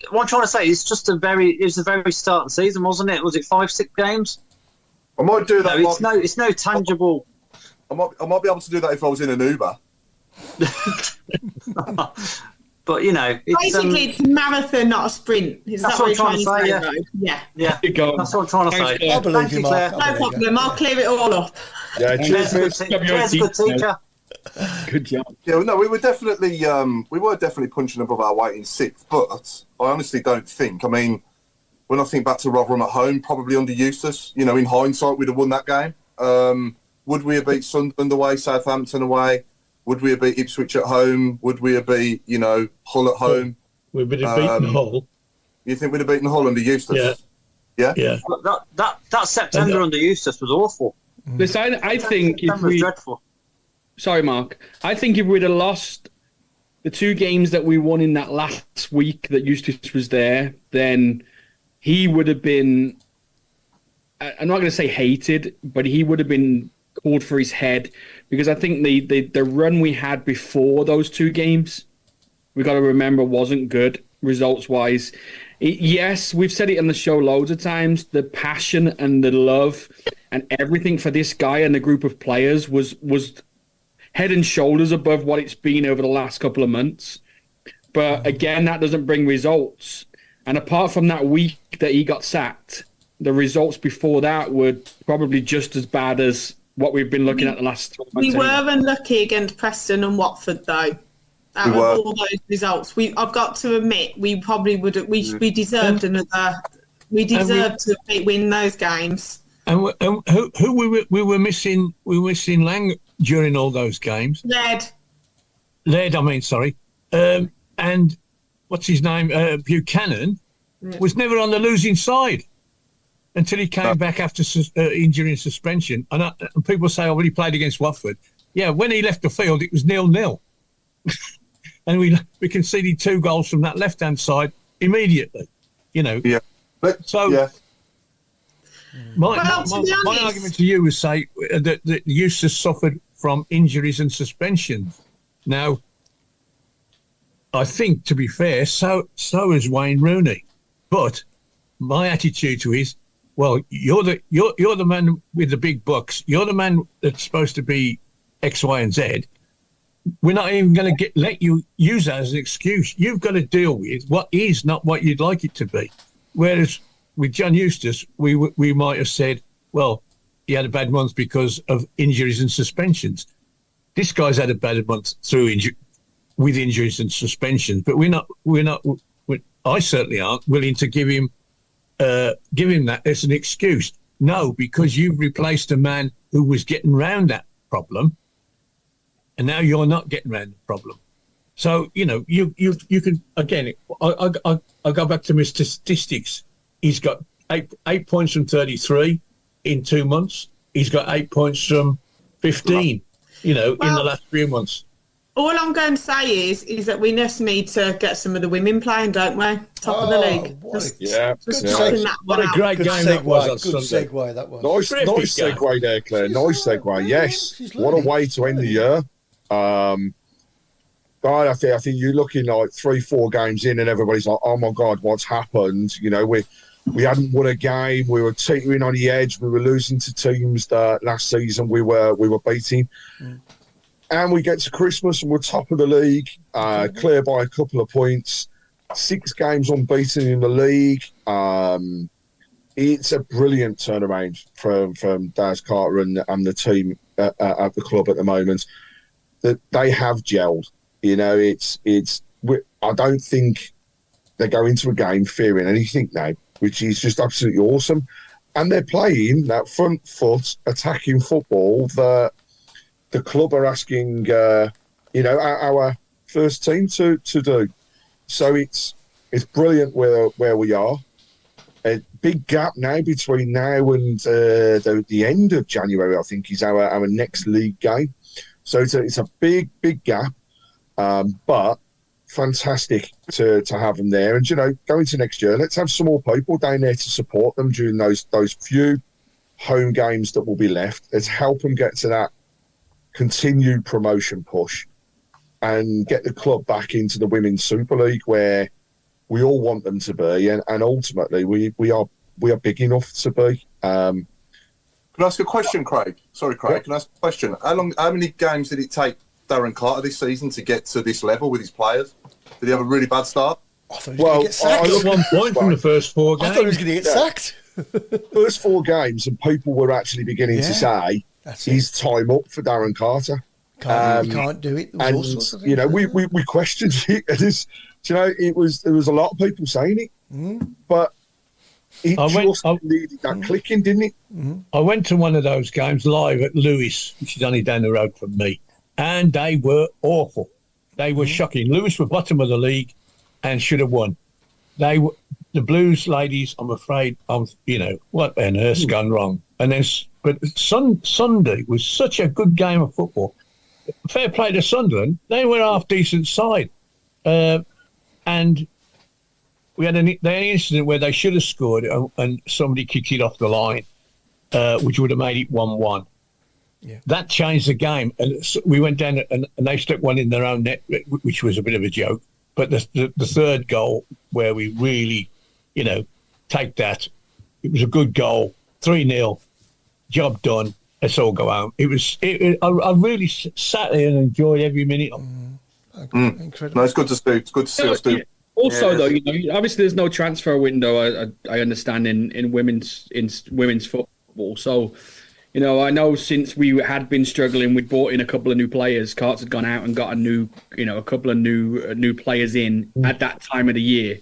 What I'm trying to say is just it was the very start of the season, wasn't it? Was it 5-6 games? I might do that. It's no tangible. I might be able to do that if I was in an Uber. But, you know... Basically, it's a marathon, not a sprint. That's what I'm trying to say, yeah. That's what I'm trying to say. I believe you, Mark. No problem. I'll clear it all up. Yeah, cheers, good teacher. Good job. Yeah, no, we were definitely punching above our weight in 6th, but I honestly don't think. I mean, when I think back to Rotherham at home, probably under Eustace, you know, in hindsight, we'd have won that game. Would we have beat Sunderland away, Southampton away? Would we have beat Ipswich at home? Would we have beat, Hull at home? We would have beaten Hull. You think we'd have beaten Hull under Eustace? Yeah. That September under Eustace was awful. Listen, I think if we... dreadful. Sorry, Mark. I think if we'd have lost the 2 games that we won in that last week that Eustace was there, then he would have been... I'm not going to say hated, but he would have been called for his head, because I think the run we had before those 2 games, we got to remember, wasn't good. results wise. Yes, we've said it on the show loads of times. The passion and the love and everything for this guy and the group of players was head and shoulders above what it's been over the last couple of months. But again, that doesn't bring results. And apart from that week that he got sacked, the results before that were probably just as bad as what we've been looking at the last 3 months. We were unlucky against Preston and Watford, though. Out of all those results, I've got to admit, we probably would. We deserved another. We deserved to win those games. And who we were missing? We were missing Lang during all those games. Laird, I mean, sorry. And what's his name? Buchanan was never on the losing side until he came back after injury and suspension. And people say, "Oh, well, he played against Watford." Yeah, when he left the field, it was 0-0. And we conceded 2 goals from that left-hand side immediately, you know. Yeah. My argument to you was say that Eustace suffered from injuries and suspensions. Now, I think, to be fair, so is Wayne Rooney. But my attitude to is, well, you're the man with the big bucks. You're the man that's supposed to be X, Y, and Z. We're not even going to let you use that as an excuse. You've got to deal with what is not what you'd like it to be. Whereas with John Eustace, we might have said, well, he had a bad month because of injuries and suspensions. This guy's had a bad month with injuries and suspensions, but I certainly aren't willing to give him that as an excuse. No, because you've replaced a man who was getting round that problem. And now you're not getting around the problem. So, you know, you can, again, I go back to my statistics. He's got eight points from 33 in 2 months. He's got 8 points from 15, in the last 3 months. All I'm going to say is that we just need to get some of the women playing, don't we? Top of the league. What a great game that was on Sunday. Segue that was. Nice segue there, Claire. Nice segue. Yes. What a way to end the year. But I think you're looking like 3-4 games in and everybody's like, oh my God, what's happened? You know, we hadn't won a game. We were teetering on the edge. We were losing to teams that last season we were beating. And we get to Christmas and we're top of the league, clear by a couple of points, 6 games unbeaten in the league. It's a brilliant turnaround from Daz Carter and the team at the club at the moment. That they have gelled. You know, I don't think they go into a game fearing anything now, which is just absolutely awesome. And they're playing that front foot attacking football that the club are asking, our first team to do. So it's brilliant where we are. A big gap now between now and the end of January, I think, is our next league game. So it's a big gap, but fantastic to have them there. And, going to next year, let's have some more people down there to support them during those few home games that will be left. Let's help them get to that continued promotion push and get the club back into the Women's Super League where we all want them to be. And ultimately, we are big enough to be. Can I ask a question, Craig? Sorry, Craig. Yeah. Can I ask a question? How many games did it take Darren Carter this season to get to this level with his players? Did he have a really bad start? I thought he was going to get sacked. I got 1 point from the first 4 games. I thought he was going to get sacked. First 4 games, and people were actually beginning to say, he's time up for Darren Carter. Can't do it. There was all sorts of things, we questioned it. There was a lot of people saying it, but it needed that clicking, didn't it? I went to one of those games live at Lewis, which is only down the road from me, and they were awful. They were shocking. Lewis were bottom of the league and should have won. They were the Blues ladies. I'm afraid, what on earth's gone wrong? But Sunday was such a good game of football. Fair play to Sunderland. They were half decent side, and we had an incident where they should have scored and somebody kicked it off the line, which would have made it 1-1. Yeah. That changed the game. And we went down and they stuck one in their own net, which was a bit of a joke. but the third goal where we really, take that, it was a good goal, 3-0, job done. Let's all go home. I really sat there and enjoyed every minute of it. Incredible. No, it's good to see. It's good to see us do. Also, though, obviously there's no transfer window. I understand in women's football. So, I know since we had been struggling, we'd brought in a couple of new players. Carts had gone out and got a couple of new players in at that time of the year,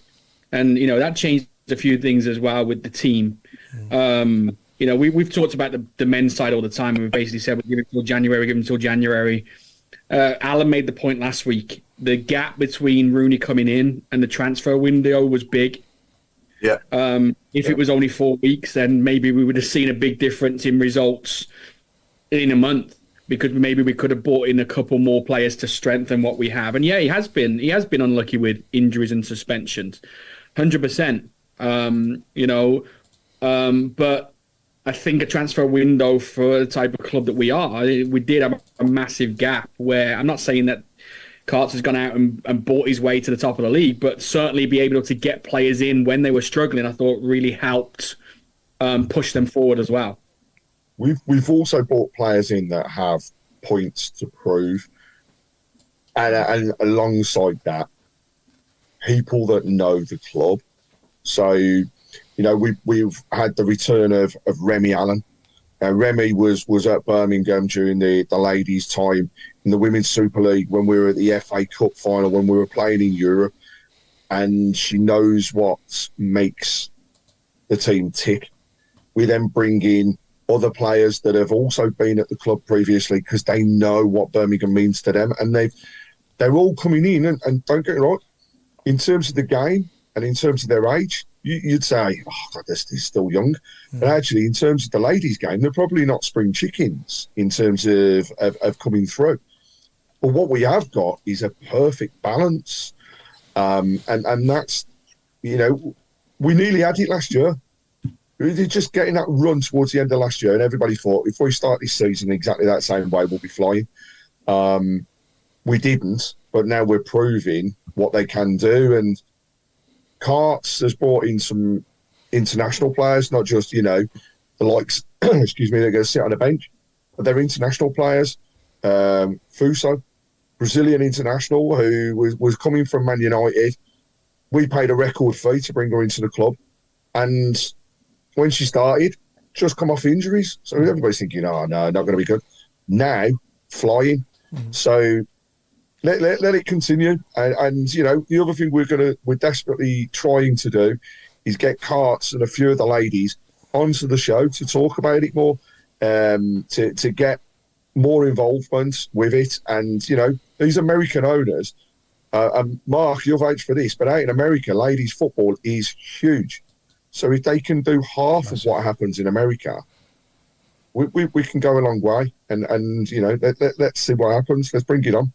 and that changed a few things as well with the team. We've talked about the men's side all the time, and we basically said we'll give it till January. Alan made the point last week. The gap between Rooney coming in and the transfer window was big. Yeah. If it was only 4 weeks, then maybe we would have seen a big difference in results in a month, because maybe we could have brought in a couple more players to strengthen what we have. And yeah, he has been unlucky with injuries and suspensions, 100%. But I think a transfer window for the type of club that we are, we did have a massive gap where I'm not saying that Carts has gone out and bought his way to the top of the league, but certainly be able to get players in when they were struggling, I thought really helped push them forward as well. We've also brought players in that have points to prove, and alongside that, people that know the club. So, we've had the return of Remy Allen. Remy was at Birmingham during the ladies' time in the Women's Super League when we were at the FA Cup final, when we were playing in Europe, and she knows what makes the team tick. We then bring in other players that have also been at the club previously because they know what Birmingham means to them, and they're all coming in, and don't get it right, in terms of the game and in terms of their age, you'd say, oh, God, they're still young. But actually, in terms of the ladies' game, they're probably not spring chickens in terms of coming through. But what we have got is a perfect balance. And that's, we nearly had it last year. We were just getting that run towards the end of last year, and everybody thought, if we start this season exactly that same way, we'll be flying. We didn't, but now we're proving what they can do. And Carts has brought in some international players, not just, the likes, excuse me, they're going to sit on a bench, but they're international players. Fuso, Brazilian international, who was coming from Man United. We paid a record fee to bring her into the club. And when she started, just come off injuries. So everybody's thinking, oh, no, not going to be good. Now, flying. So let it continue. And the other thing we're desperately trying to do is get Carts and a few of the ladies onto the show to talk about it more, to get more involvement with it. And, these American owners, and Mark, you'll vote for this, but out in America, ladies football is huge. So if they can do half of what happens in America, we can go a long way. And let's see what happens. Let's bring it on.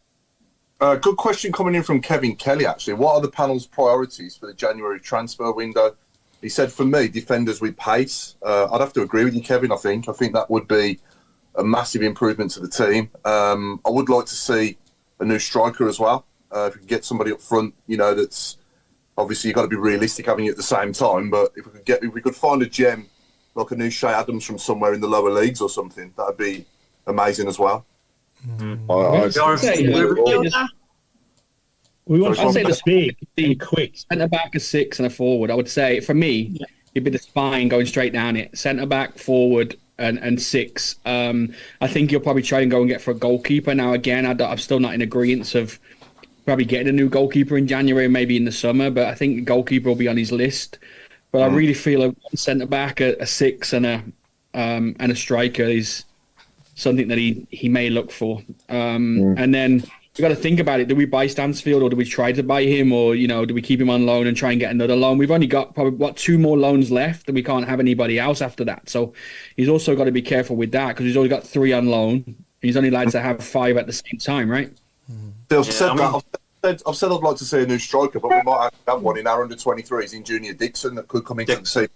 Good question coming in from Kevin Kelly, actually. What are the panel's priorities for the January transfer window? He said, for me, defenders with pace. I'd have to agree with you, Kevin, I think that would be a massive improvement to the team. I would like to see a new striker as well. If we can get somebody up front, that's obviously you've got to be realistic having it at the same time. But if we could find a gem like a new Shay Adams from somewhere in the lower leagues or something, that'd be amazing as well. I'd say the speed, be quick. Centre back, a 6 and a forward. I would say for me, it'd be the spine going straight down it. Centre back, forward, and 6. I think you'll probably try and go and get for a goalkeeper. Now, again, I'm still not in agreement of probably getting a new goalkeeper in January, maybe in the summer, but I think the goalkeeper will be on his list. But I really feel a centre back, a 6 and a striker is something that he may look for. And then we've got to think about it. Do we buy Stansfield, or do we try to buy him, or do we keep him on loan and try and get another loan? We've only got probably 2 more loans left, and we can't have anybody else after that. So he's also got to be careful with that, because he's only got 3 on loan. He's only allowed to have 5 at the same time, right? I've said I'd like to see a new striker, but we might have one in our under-23s in Junior Dixon that could come into the team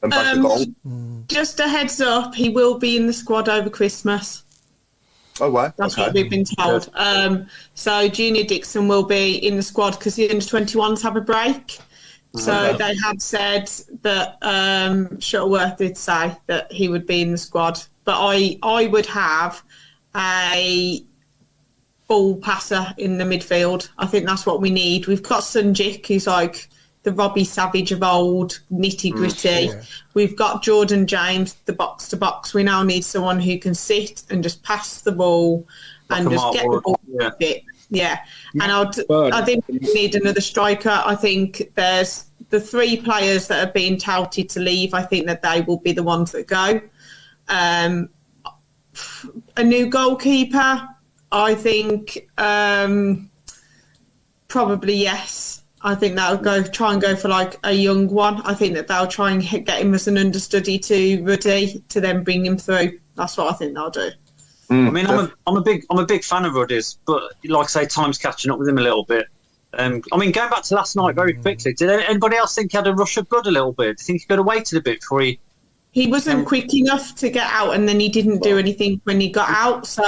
and back the goal. Just a heads up, he will be in the squad over Christmas. Oh, wow. That's Okay. what we've been told. So Junior Dixon will be in the squad because the under-21s have a break. So they have said that Shuttleworth did say that he would be in the squad. But I would have a ball passer in the midfield. I think that's what we need. We've got Sunjic, who's like the Robbie Savage of old, nitty-gritty. We've got Jordan James, the box-to-box. We now need someone who can sit and just pass the ball and just get the ball with it. Yeah. And I think we need another striker. I think there's the 3 players that are being touted to leave. I think that they will be the ones that go. A new goalkeeper, I think probably yes. I think they'll try and go for like a young one. I think that they'll try and get him as an understudy to Ruddy to then bring him through. That's what I think they'll do. I mean, I'm a big fan of Ruddy's, but like I say, time's catching up with him a little bit. I mean, going back to last night very quickly, did anybody else think he had a rush of blood a little bit? Do you think he could have waited a bit before he... He wasn't quick enough to get out, and then he didn't do anything when he got out. So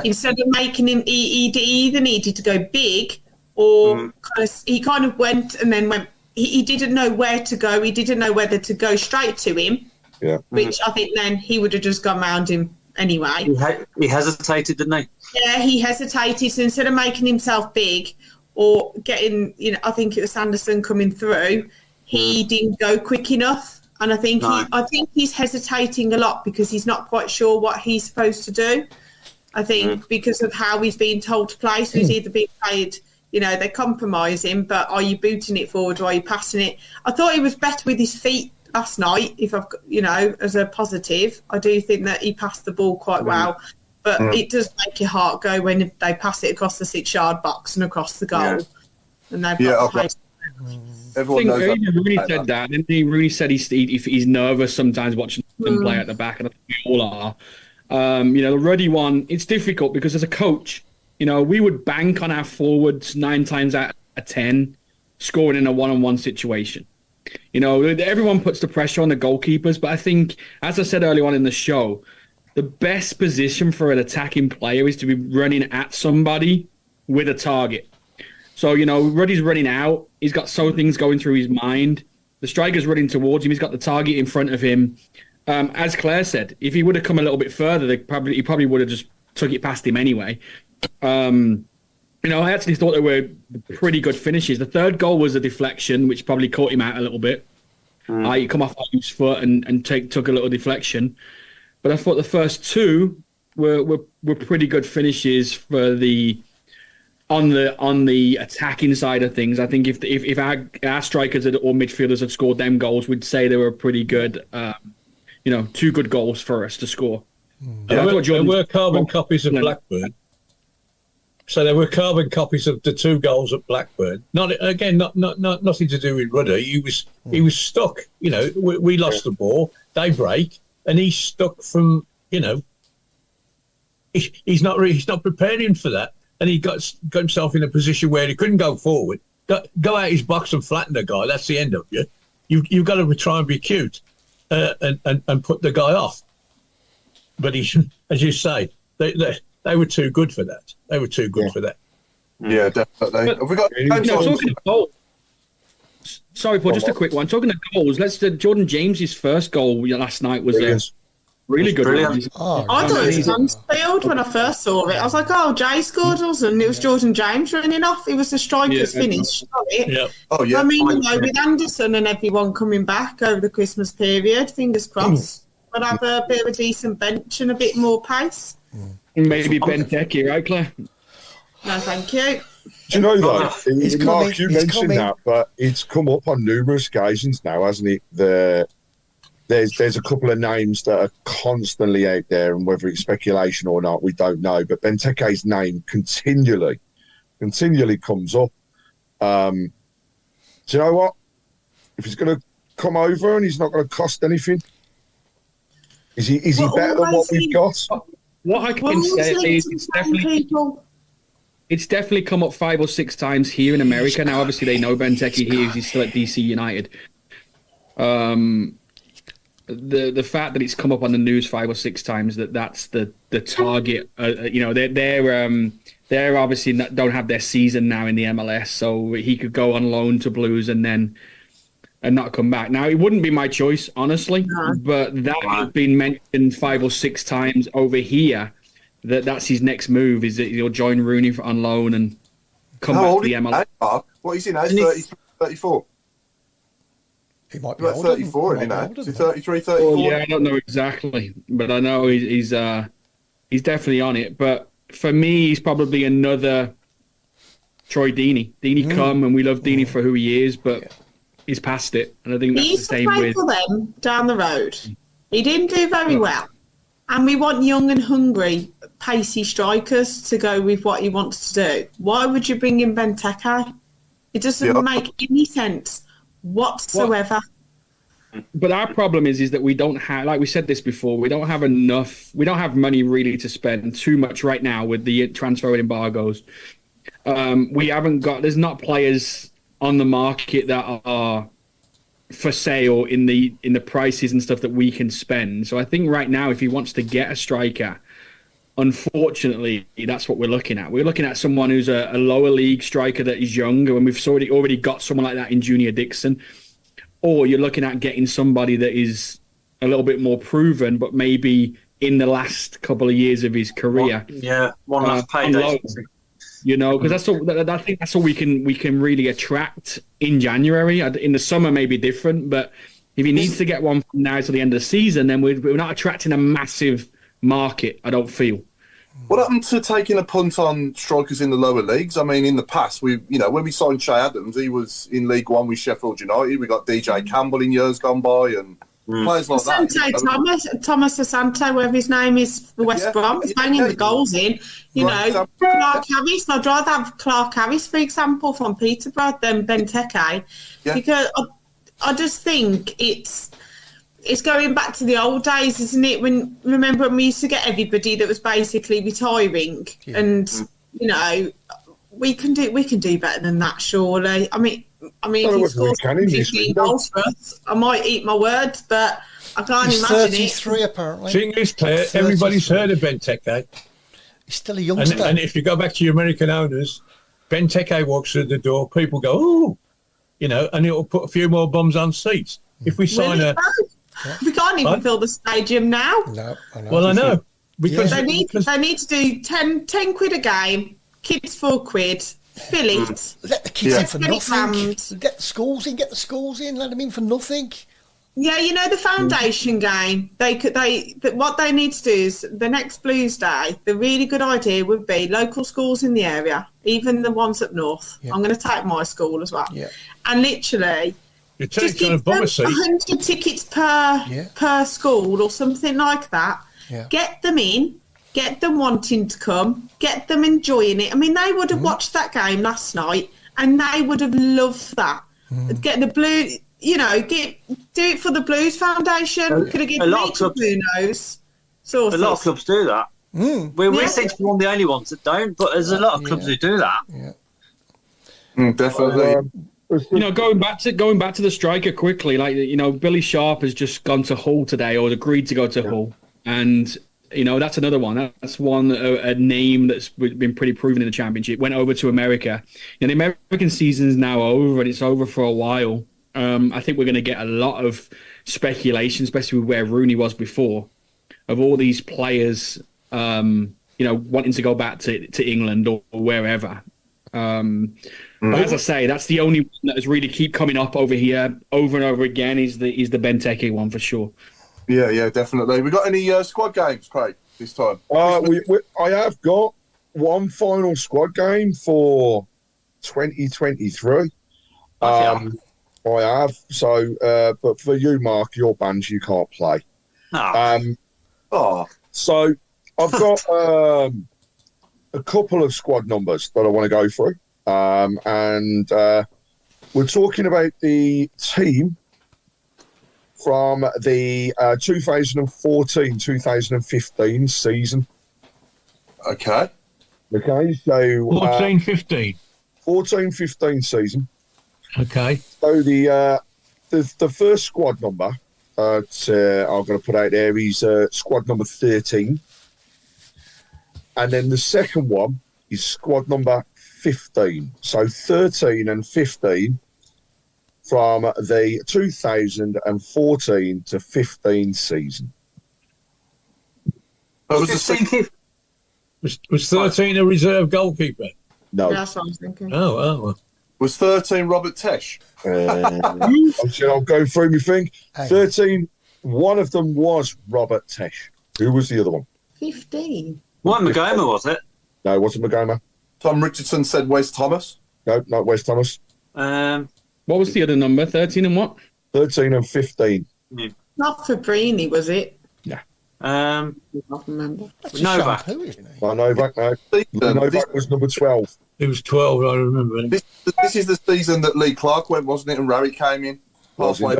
instead of making him, he either needed to go big, or he kind of went and then went. He didn't know where to go. He didn't know whether to go straight to him. Yeah. Which I think then he would have just gone round him anyway. He hesitated, didn't he? Yeah, he hesitated. So instead of making himself big or getting, I think it was Sanderson coming through, he didn't go quick enough. And I think he's hesitating a lot because he's not quite sure what he's supposed to do. I think because of how he's being told to play. So he's either being played, they compromise him, but are you booting it forward or are you passing it? I thought he was better with his feet last night, if I've, as a positive. I do think that he passed the ball quite well. But it does make your heart go when they pass it across the 6-yard box and across the goal. Yeah. And they've got the Everyone knows Rooney said that, didn't he? Rooney said he's nervous sometimes watching them play at the back, and I think we all are. The Ruddy one, it's difficult because as a coach, we would bank on our forwards 9 times out of 10 scoring in a one-on-one situation. Everyone puts the pressure on the goalkeepers, but I think, as I said earlier on in the show, the best position for an attacking player is to be running at somebody with a target. So, Ruddy's running out. He's got so things going through his mind. The striker's running towards him. He's got the target in front of him. As Claire said, if he would have come a little bit further, he probably would have just took it past him anyway. I actually thought they were pretty good finishes. The third goal was a deflection, which probably caught him out a little bit. He come off his foot and took a little deflection. But I thought the first 2 were pretty good finishes for the... On the attacking side of things, I think if our strikers or midfielders had scored them goals, we'd say they were pretty good. 2 good goals for us to score. There were carbon copies of Blackburn. So there were carbon copies of the 2 goals at Blackburn. Not nothing to do with Rudder. He was stuck. We lost the ball. They break, and he's stuck from. He's not preparing for that. And he got himself in a position where he couldn't go forward, go out his box and flatten the guy. That's the end of you. You've got to try and be cute and put the guy off. But as you say, they were too good for that. They were too good for that. Yeah, definitely. Have we got? Talking of goals, sorry, Paul. Just a quick one. Talking of goals, Jordan James's first goal last night was. Really good. I thought it was Mansfield when I first saw it. I was like, Jay scored us, and it was Jordan James running off. It was the striker's finish. Yeah. Oh, yeah. I mean, with Anderson and everyone coming back over the Christmas period, fingers crossed, we'll have a bit of a decent bench and a bit more pace. Maybe Benteke, right, Claire? No, thank you. Do you know that? Mark, you mentioned that, but it's come up on numerous occasions now, hasn't it? There's a couple of names that are constantly out there, and whether it's speculation or not, we don't know. But Benteke's name continually comes up. Do you know what? If he's going to come over and he's not going to cost anything, is he better than what we've got? What I can say is it's definitely come up 5 or 6 times here in America. Now, obviously, they know Benteke here. He's still at DC United. the fact that it's come up on the news 5 or 6 times that's the target. They're obviously don't have their season now in the MLS, so he could go on loan to Blues and not come back. Now, it wouldn't be my choice, honestly, but that has been mentioned 5 or 6 times over here. That's his next move, is that he'll join Rooney on loan and come back to the MLS. What is he now? 33, 34? He might be About older. 34, isn't he now? Is he 33, 34? Well, yeah, I don't know exactly, but I know he's definitely on it. But for me, he's probably another Troy Deeney. Deeney come, and we love Deeney for who he is, but he's past it. And I think that's He the used to same play with... for them down the road. He didn't do very well. And we want young and hungry, pacey strikers to go with what he wants to do. Why would you bring in Benteke? It doesn't make any sense whatsoever. But our problem is that we don't have, like we said this before, we don't have money really to spend too much right now with the transfer embargoes. There's not players on the market that are for sale in the prices and stuff that we can spend. So I think right now, if he wants to get a striker, unfortunately, that's what we're looking at. We're looking at someone who's a lower league striker that is younger, and we've already got someone like that in Junior Dixon. Or you're looking at getting somebody that is a little bit more proven, but maybe in the last couple of years of his career. One last payday. Because I think that's all we can really attract in January. In the summer, maybe different, but if he needs to get one from now to the end of the season, then we're not attracting a massive market, I don't feel. What happened to taking a punt on strikers in the lower leagues? I mean, in the past, when we signed Shay Adams, he was in League One with Sheffield United. We got DJ Campbell in years gone by, and players like that. Thomas Asante, whatever his name is, for West Brom, banging the goals in. Clark Harris. I'd rather have Clark Harris, for example, from Peterborough than Benteke, because I just think it's going back to the old days, isn't it? Remember when we used to get everybody that was basically retiring, and we can do better than that, surely. I mean, if he scores 15 goals for us, I might eat my words, but I can't imagine 33 apparently. Thing is, Claire, everybody's heard of Benteke. He's still a youngster. And if you go back to your American owners, Benteke walks through the door, people go, "Ooh," and it'll put a few more bums on seats. If we sign we can't even fill the stadium now. No, I know. Well, I know. Because they need to do 10 quid a game, kids £4, fill it. Let the kids in for Get nothing. Get the schools in, let them in for nothing. Yeah, the foundation game. What they need to do is the next Blues Day. The really good idea would be local schools in the area, even the ones up north. Yeah. I'm going to take my school as well, and literally. Just give them 100 tickets per school or something like that. Yeah. Get them in, get them wanting to come, get them enjoying it. I mean, they would have watched that game last night and they would have loved that. Get the blue, do it for the Blues Foundation. Could have given me to Bruno's. A lot of clubs do that. We seem to be one of the only ones that don't, but there's a lot of clubs who do that. Yeah. Definitely. Going back to the striker quickly, Billy Sharp has just gone to Hull today, or agreed to go to Hull, and that's another one. That's one a name that's been pretty proven in the Championship. Went over to America. The American season is now over, and it's over for a while. I think we're going to get a lot of speculation, especially with where Rooney was before, of all these players, wanting to go back to England or wherever. But as I say, that's the only one that has really keep coming up over here over and over again is the Benteke one for sure. Yeah, definitely. We got any squad games, Craig, this time? I have got one final squad game for 2023. I have. So, but for you, Mark, your bands you can't play. So I've got a couple of squad numbers that I want to go through. And we're talking about the team from the 2014-2015 season. Okay, so 14-15. 14-15 season. Okay. So the first squad number I'm going to put out there, he's squad number 13. And then the second one is squad number 15. So 13 and 15 from the 2014 to 15 season. Was 13 a reserve goalkeeper? No. That's what I was thinking. Oh. Was 13 Robert Tesh? I'll go through my thing. Hey. 13, one of them was Robert Tesh. Who was the other one? 15. What Magoma was it? No, it wasn't Magoma. Tom Richardson said Wes Thomas. No, not Wes Thomas. Um, What was the other number? 13 and what? 13 and 15. Not Fabrini, was it? um, I can't remember. That's Novak. shampoo, isn't it? Well, Novak, no. Novak was number 12. He was 12, I remember. This is the season that Lee Clark went, wasn't it? And Rary came in halfway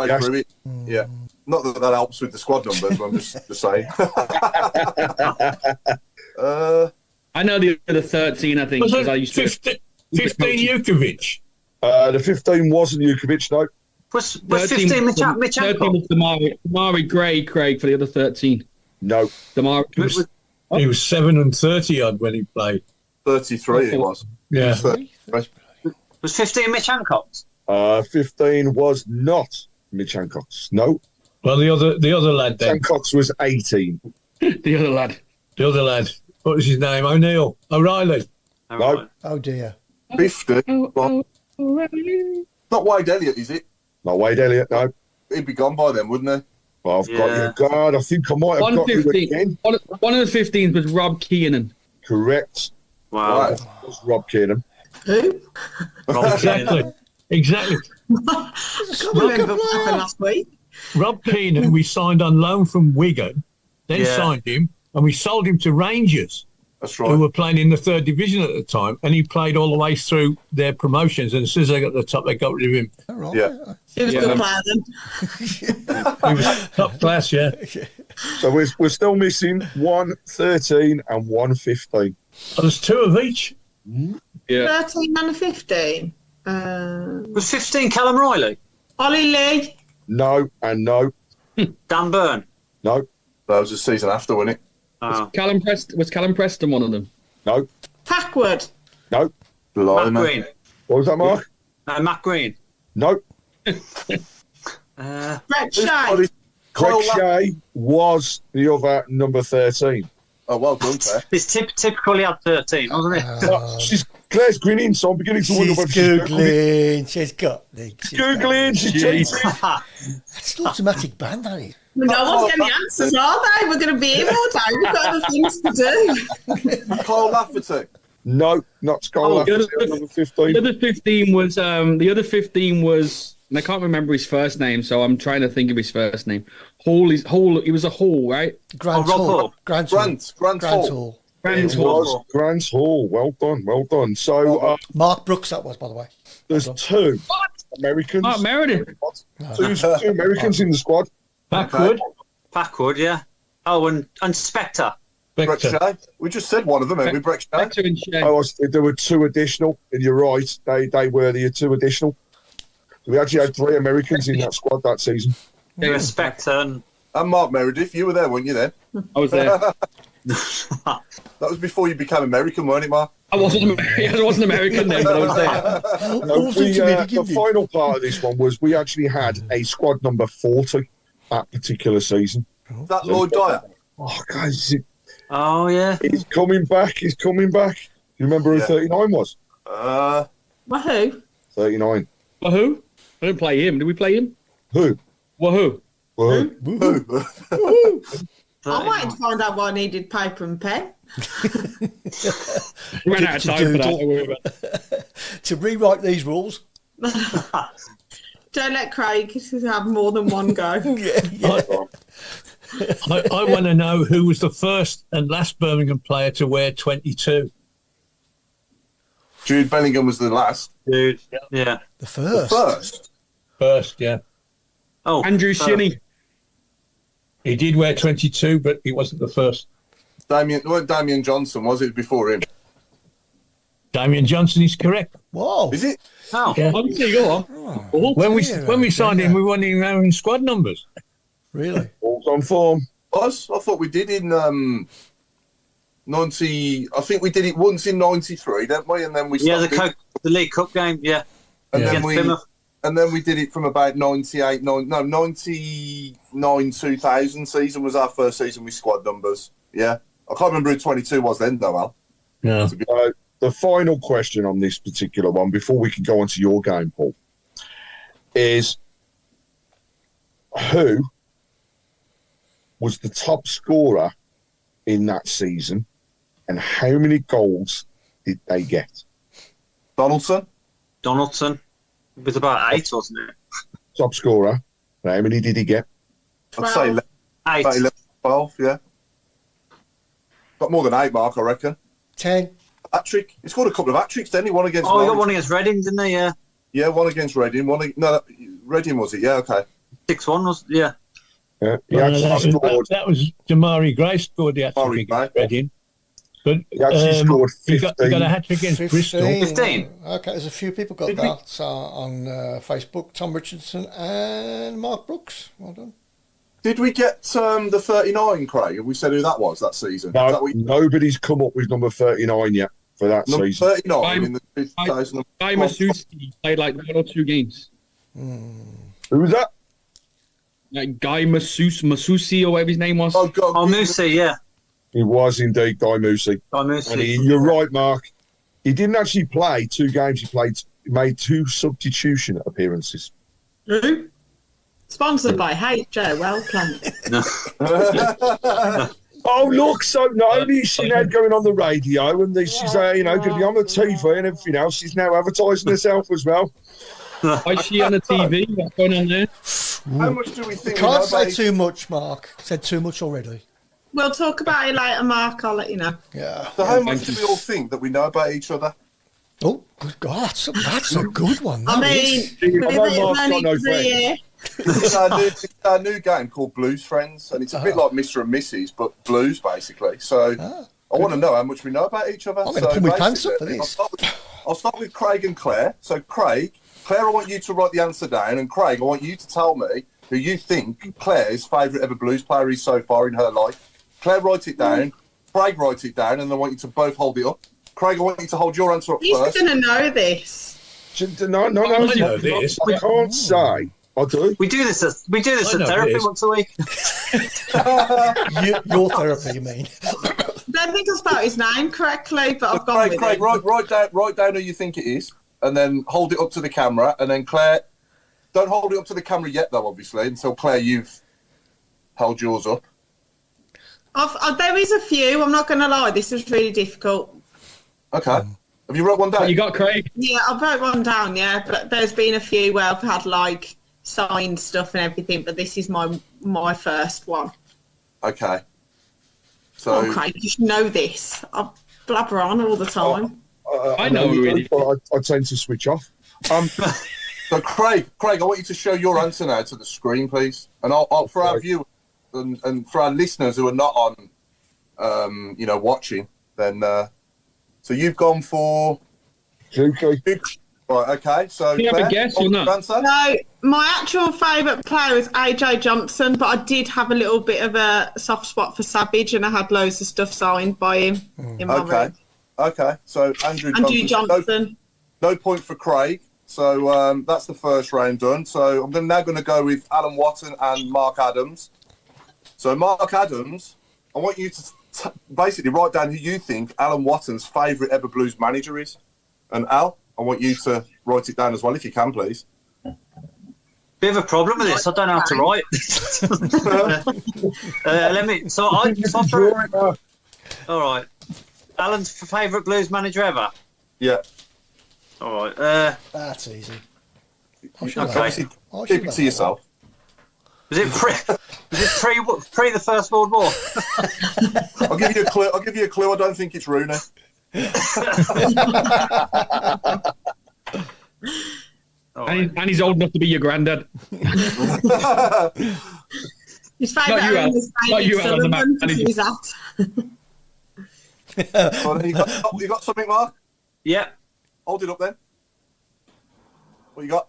Yes. through it. Yeah. Not that that helps with the squad numbers, but I'm just saying. I know the other 13, I think, Was because I it used to... 15 Jukovic? The 15 wasn't Jukovic, no. was 15 Michanko? 13 was Damari Gray, Craig, for the other 13. No. Damari... He was 7 and 30 odd when he played. 33 it was. Yeah. Was 15 Michanko? 15 was not Mitch Hancock's. No. Well, the other lad then. Hancock's was 18. The other lad. The other lad. What was his name? O'Reilly. No. Oh dear. 50. Well, not Wade Elliott, is it? Not Wade Elliott, no. He'd be gone by then, wouldn't he? Well, I've got you. God, I think I might have got you again. One of the 15s was Rob Keenan. Correct. Wow. Right. It was Rob Keenan. Who? Exactly. I can't remember what happened last week. Rob Keenan, we signed on loan from Wigan, then Yeah. signed him, and we sold him to Rangers, That's who right. were playing in the 3rd division at the time, and he played all the way through their promotions, and as soon as they got to the top, they got rid of him. All right. Yeah. He was a good player then. He was top class, yeah. So we're still missing 1 13 and 1 15. Oh, there's 2 of each. Yeah. 13 and a 15. Was 15 Callum Riley? Ollie Lee. No and no. Dan Byrne? No. That was the season after, wasn't it? Oh. Was Callum Preston one of them? No. Packwood. No. Matt Blimey. Green? What was that, Mark? Matt Green? No. Brett Who's Shea. Greg Greg Shea was the other number 13. Oh, well done, Claire. It's typically had 13, wasn't it? Claire's grinning, so I'm beginning to wonder She's whether she's Googling. She's got the. Googling. She's cheating. That's an automatic ban, that is. No one's getting the answers, are they? We're going to be here all day. We've got other things to do. Carl Lafferty. No, not Scarlett. Number 15. The other 15 was, and I can't remember his first name, so I'm trying to think of his first name. He was a Hall, right? Grant Rob Hall. Hall. Grant Grant Hall. Hall. Grant It Hall. was Grant Hall. Well done. So Mark Brooks, that was, by the way. there's 2 Americans. Mark Meredith. Two Americans in the squad. Packwood. Packwood, yeah. Oh, and Spectre. Brett Vector. Shea. We just said one of them, haven't we? Brett Shea. Hector and Shea. There were 2 additional, and you're right. They were the 2 additional. We actually had 3 Americans in that squad that season. Yeah, Spectre and... And Mark Meredith. You were there, weren't you, then? I was there. That was before you became American, weren't it, Mark? I wasn't American then, but I was there. The final part of this one was we actually had a squad number 40 that particular season. Is that Lloyd Dyer? Oh, guys, Oh, yeah. he's coming back. You remember who Yeah. 39 was? Wahoo. 39. Wahoo? I didn't play him. Did we play him? Who? Wahoo. Well, I'm waiting to find out why I needed paper and pen. Ran out of time for that. doodle. Don't worry about it. To rewrite these rules. Don't let Craig have more than one go. I want to know who was the first and last Birmingham player to wear 22. Jude Bellingham was the last. Dude. Yeah. The first. First, yeah. Oh, Andrew Shinney. He did wear 22, but he wasn't the first. Damien Johnson, was it before him? Damien Johnson is correct. Whoa. Is it? Oh. Yeah. Honestly, go on. When we signed him, we weren't even having squad numbers. Really? All's on form. I thought we did in 90. I think we did it once in 93, didn't we? And then we Yeah, stopped the League Cup game. Yeah, and Yeah. then Against we Plymouth. and then we did it from about 99 2000 season was our first season with squad numbers. Yeah, I can't remember who 22 was then though, Al. No. The final question on this particular one, before we can go on to your game, Paul, is who was the top scorer in that season and how many goals did they get? Donaldson. Donaldson. It was about 8, wasn't it? Top scorer. How many did he get? I'd say 12. 8. about 11, 12, yeah. Got more than 8, Mark, I reckon. 10. Hat-trick. He scored a couple of hat-tricks, didn't he? One against Oh, he got Norwich. one against Reading, didn't he? Yeah. Yeah, one against Reading. Reading was it? Yeah, okay. 6-1 was. Yeah. Yeah, he Well, actually scored. that was Damari Gray scored the Damari hat-trick against Gray. Reading. But He actually scored he got 15. a hat-trick against Bristol. 15? Okay, there's a few people got Did we- that on Facebook. Tom Richardson and Mark Brooks. Well done. Did we get the 39, Craig? Have we said who that was that season? Is that No, what you- nobody's come up with number 39 yet for that number season. 39 in the 2000. Guy Masusi played like 1 or 2 games. Who was that? Like Guy Masusi or whatever his name was. Oh, God. Oh, Moosey, yeah. He was indeed Guy Moosey. Oh, And Moosey. you're right, Mark. He didn't actually play 2 games. He made 2 substitution appearances. Who? Sponsored by Joe. Well planned. Oh, look, so not only is she now going on the radio and she's, going to be on the TV and everything else, she's now advertising herself as well. Why is she on the TV? What's going on there? How much do we think we Can't know say about too much, Mark. Said too much already. We'll talk about it later, Mark. I'll let you know. Yeah. So how much Thank do we all think that we know about each other? Oh, good God, that's a good one. I that mean, is. with I know it Mark's got only no 3 years. It's our new game called Blues Friends, and it's a bit like Mr. and Mrs., but blues, basically. So I want to know how much we know about each other. I'm gonna pull my pants up for basically, this. I'll start with Craig and Claire. So, Claire, I want you to write the answer down, and Craig, I want you to tell me who you think Claire's favourite ever blues player is so far in her life. Claire, write it down. Craig, write it down, and I want you to both hold it up. Craig, I want you to hold your answer up He's first. going to know this. No, I know this. I can't say. I do. We do this I know at therapy this. once a week. Your therapy, you mean? I don't think I spelled his name correctly, but I've gone with Craig, it. write down who you think it is, and then hold it up to the camera, and then Claire, don't hold it up to the camera yet, though, obviously, until Claire, you've held yours up. There is a few. I'm not going to lie. This is really difficult. Okay. Have you wrote one down? You got Craig? Yeah, I've wrote one down, yeah, but there's been a few where I've had, like, signed stuff and everything, but this is my first one. Okay. So, Oh, Craig, you should know this. I blabber on all the time. I know who it is. I tend to switch off. so Craig, I want you to show your answer now to the screen, please. And I'll for our viewers and for our listeners who are not on, watching, then. So you've gone for. Juki. Right. Okay. So. Do you have a Claire, guess or hold your not? answer. No, my actual favourite player is AJ Johnson, but I did have a little bit of a soft spot for Savage, and I had loads of stuff signed by him in my Okay. room. Okay. So Andrew Johnson. Johnson. No point for Craig. So that's the first round done. So I'm now going to go with Alan Watson and Mark Adams. So Mark Adams, I want you to basically write down who you think Alan Watton's favourite ever blues manager is. And Al, I want you to write it down as well, if you can, please. Bit of a problem with this. I don't know how to write. All right. Alan's favourite blues manager ever. Yeah. All right. That's easy. Okay. Keep it to yourself. Was it pre the First World War? I'll give you a clue. I don't think it's Rooney. And he's old enough to be your granddad. His Not favourite you, Al. owner is Not David you, Al, the Sullivan, manager. who's that? You got something, Mark? Yeah. Hold it up then. What you got?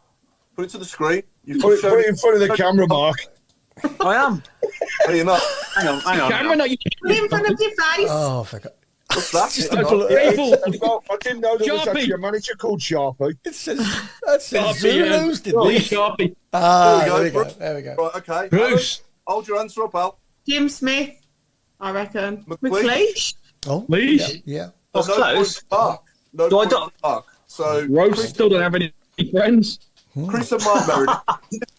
Put it to the screen. Put it in front of the camera, Mark. I am. Are you not? Hang on. Camera, not you. Put it in front of your face. Oh, I forgot. What's that? I didn't know there was Sharpie. actually a manager called Sharpie. It says, that says Sharpie, Zulus, didn't Lee it? Sharpie. Ah, There there we we go. go. There we go. Right, okay. Bruce. Alan, hold your answer up, Al. Jim Smith, I reckon. McLeish. McLeish. Oh, Leash. yeah. That's no close. points for Mark. No Do I points don't- for Mark. So Rose still don't have any friends. Chris and Mark Meredith.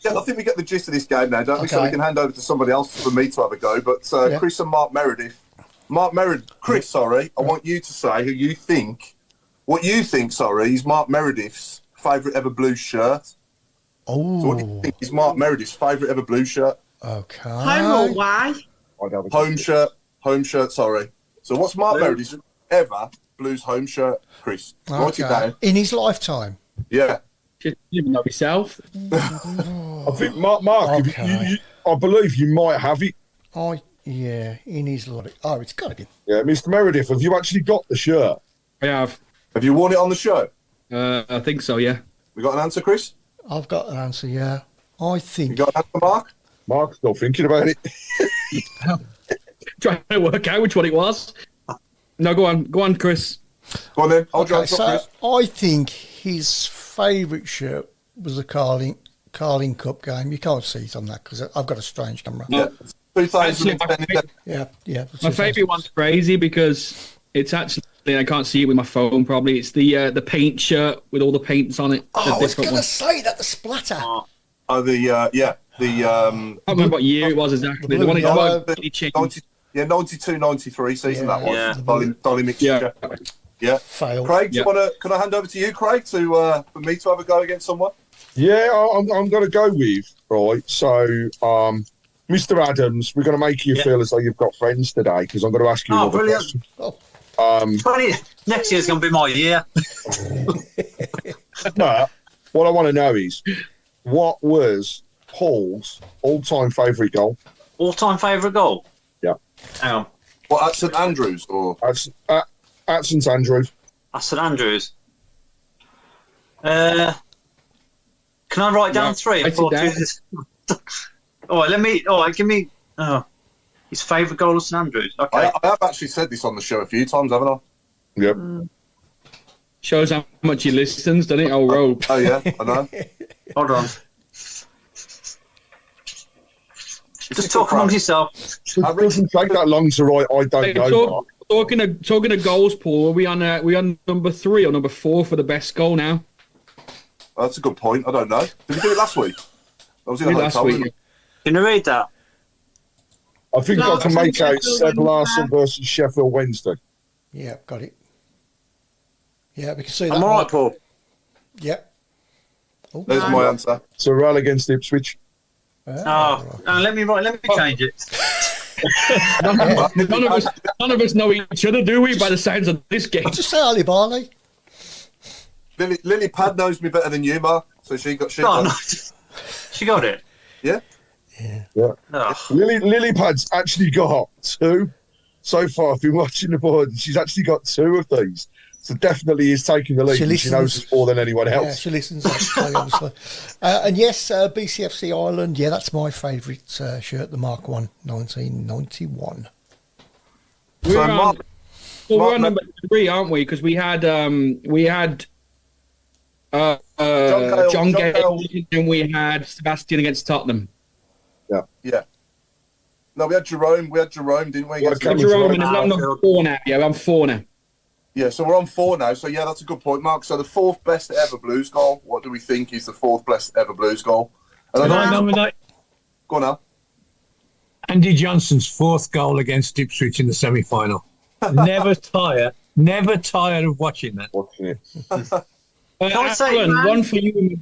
Yeah, I think we get the gist of this game now, don't we? So Okay. we can hand over to somebody else for me to have a go. But Yeah. Chris and Mark Meredith. Chris, sorry. I want you to say what you think, is Mark Meredith's favourite ever Blues shirt. So what do you Oh, think is Mark Meredith's favourite ever Blues shirt? okay. Home or away? I'd have a Home shirt, sorry. So what's Mark Meredith's ever Blues home shirt, Chris? Write it down. In his lifetime. Yeah. Just even know yourself. I think Mark, Okay. I believe you might have it. Yeah, in his life. Oh, it's got to be. Yeah, Mr. Meredith, have you actually got the shirt? I have. Have you worn it on the show? I think so, yeah. We got an answer, Chris? I've got an answer, yeah. I You think. got an answer, Mark? Mark's still thinking about it. Trying to work out which one it was. No, go on, Chris. Go on then. Hold your Okay, answer so up, Chris. I think his favourite shirt was the Carling Cup game. You can't see it on that because I've got a strange camera. Yeah. Actually, 2010. Yeah. My favourite one's crazy because it's actually, I can't see it with my phone probably. It's the paint shirt with all the paints on it. Oh, the I was different going to ones. say that, the splatter. Oh, the I can't remember what year it was exactly. The one it Yellow. got really changed. 92, 93 season Yeah. that was. Yeah. Dolly mixture. Yeah. Yeah. Failed. Craig, Yeah. can I hand over to you, Craig, for me to have a go against someone? Yeah, I'm going to go with, right, so, Mr. Adams, we're going to make you Yeah. feel as though you've got friends today because I'm going to ask you Oh, another brilliant. question. Oh, 20, next year's going to be my year. But what I want to know is, what was Paul's all-time favourite goal? All-time favourite goal? Yeah. Hang on. What, at St Andrews? Or At St Andrews. That's St Andrews. Can I write down Yeah, three? write it Four, down. two, give me his favourite goal of St Andrews. Okay. I have actually said this on the show a few times, haven't I? Yep. Shows how much he listens, doesn't it? Oh, rogue. Oh, yeah, I know. Hold on. Just talk amongst yourself. It doesn't take that long to write, I don't Hey, know. Mark. talking of goals, Paul, are we on number 3 or number 4 for the best goal now? Well, that's a good point. I don't know. Did we do it last week? I was in a Last hotel. week. Can you read that? I think I can make out Seb Larson versus Sheffield Wednesday. yeah, got it. Yeah, we can see that. I'm all right, Paul. Yeah. Oh, There's my answer. So Real against Ipswich. Let me change it. None of us know each other, do we? By the sounds of this game. just say Ali Barley. Lily Pad knows me better than you, Mark. So she got Oh, no. She got it. Yeah. Yeah. Oh. Lily Pad's actually got 2 so far. I've been watching the board, and she's actually got 2 of these. So definitely is taking the lead. She and She knows listens. us more than anyone Yeah, else. she listens, actually, obviously. And yes, BCFC Ireland. Yeah, that's my favourite shirt, the Mark 1, 1991. We're So on, Mark, we're on Mark- number 3, aren't we? Because we had John Gale. Gale, and we had Sebastian against Tottenham. yeah. No, we had Jerome. Didn't we? Against Well, So Jerome, and I'm number 4 now. Yeah, I'm 4 now. Yeah, so we're on 4 now. So, yeah, that's a good point, Mark. So the 4th best ever Blues goal. What do we think is the 4th best ever Blues goal? And Can I I know, nominate go on now. Andy Johnson's 4th goal against Ipswich in the semi-final? Never tire of watching that. Watching it. I say, Alan, man? one for you.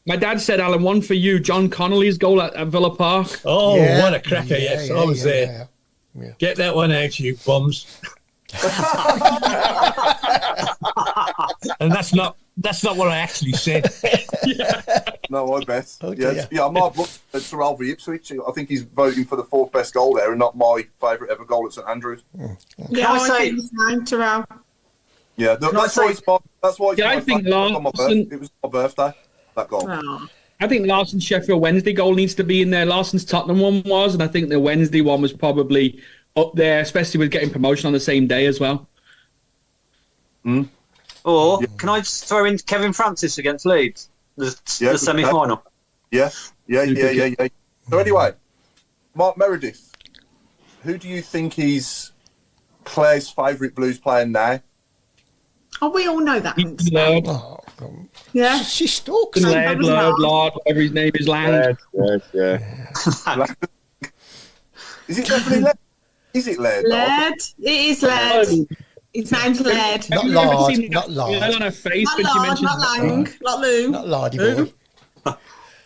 My dad said, Alan, one for you. John Connolly's goal at Villa Park. Oh, Yeah, what a cracker! Yes, I was there. Yeah. Get that one out, you bums. And that's not what I actually said. No, I bet. Oh, yeah, dear. yeah, Mark looked at Sir Alfie Ipswich. I think he's voting for the 4th best goal there and not my favourite ever goal at St Andrews. Yeah, I I say- think the same, Terrell. Yeah, I that's say- why it's my, that's why it's Yeah, my I think favourite on my Larson- It was my birthday, that goal. Oh. I think Larson's Sheffield Wednesday goal needs to be in there. Larson's Tottenham one was, and I think the Wednesday one was probably up there, especially with getting promotion on the same day as well. Or can I just throw in Kevin Francis against Leeds, the semi-final? Yeah. So anyway, Mark Meredith, who do you think is Claire's favourite Blues player now? Oh, we all know that. Laird, Oh, God. Yeah. She stalks. Laird, whatever his name is, Lang. Yeah. Is it definitely Laird? Is it Laird? Laird. It is Laird. His name's Laird. Not Have you ever Lard, seen not the Lard. smile on her face Not when she Lard, mentions not Lang, not Lou. Not Lardy boy.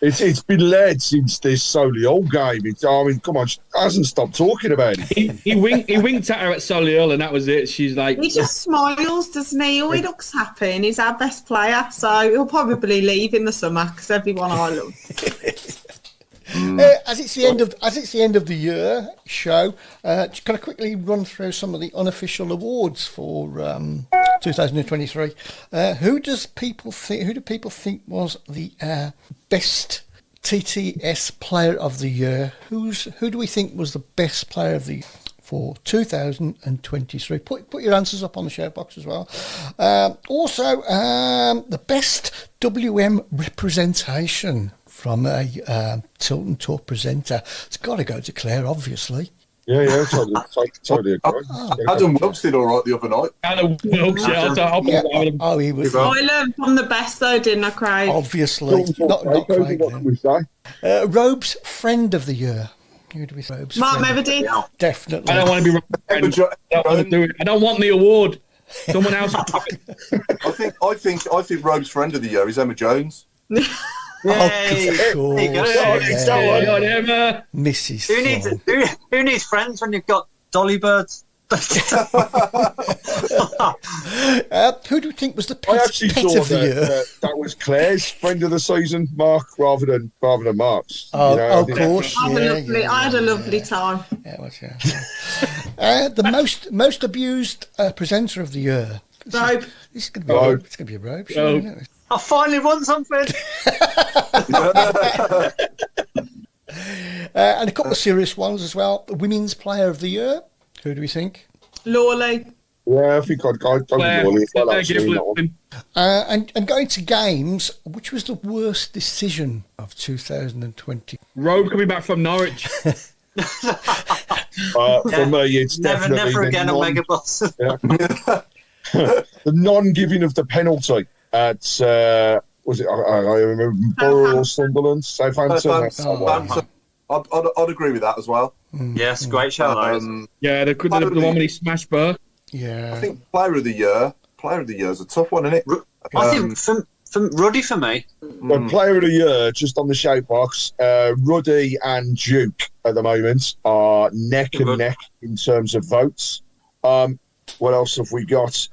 It's been led since this Solihull game. I mean, come on, she hasn't stopped talking about it. He winked at her at Solihull, and that was it. She's like, He just smiles, doesn't he? Oh, he looks happy, and he's our best player, so he'll probably leave in the summer because everyone I love. As it's the end of the year show, just going to quickly run through some of the unofficial awards for 2023. Who do people think was the best TTS player of the year? Who do we think was the best player of the year for 2023? Put your answers up on the shout box as well. Also, the best WM representation from a Tilton Tour presenter. It's got to go to Claire, obviously. Yeah, totally agree. Adam Wilkes did all right the other night. Adam Wilkes, Oh, he was I learned from the best, though, didn't I, Craig? obviously not Craig. What can we say? Robe's friend of the year. Who do we say? Robe's Mark friend? Meredith. Definitely. I don't want to be friend. I don't want to do it. I don't want the award. Someone else. I think Robe's friend of the year is Emma Jones. Yay. Of course. There you go. Yeah. Emma. Mrs. Who needs friends when you've got dolly birds? Who do you think was the I pet, actually pet thought of the year? that was Claire's friend of the season, Mark, rather than Mark's. Oh, You know, of course. I had a lovely yeah. time. Yeah, it was, yeah. The most abused presenter of the year. Robe. This is going to be Robe. It's going to be a robe. Robe. Isn't it? I finally won something. And a couple of serious ones as well. The women's player of the year. Who do we think? Lawley. Yeah, I think I'd go Claire, with Lawley. Claire Giblin. And going to games, which was the worst decision of 2020? Robe coming back from Norwich. For me, it's definitely Never again a megabus. the non-giving of the penalty at was it? I remember Borough or Sunderland, Southampton. I'd agree with that as well. Yes, great show. Yeah, the one when he smashed Burke. Yeah. I think player of the year is a tough one, isn't it? I think from Ruddy for me. The player of the year, just on the shout box, Ruddy and Duke at the moment are neck and neck in terms of votes. What else have we got?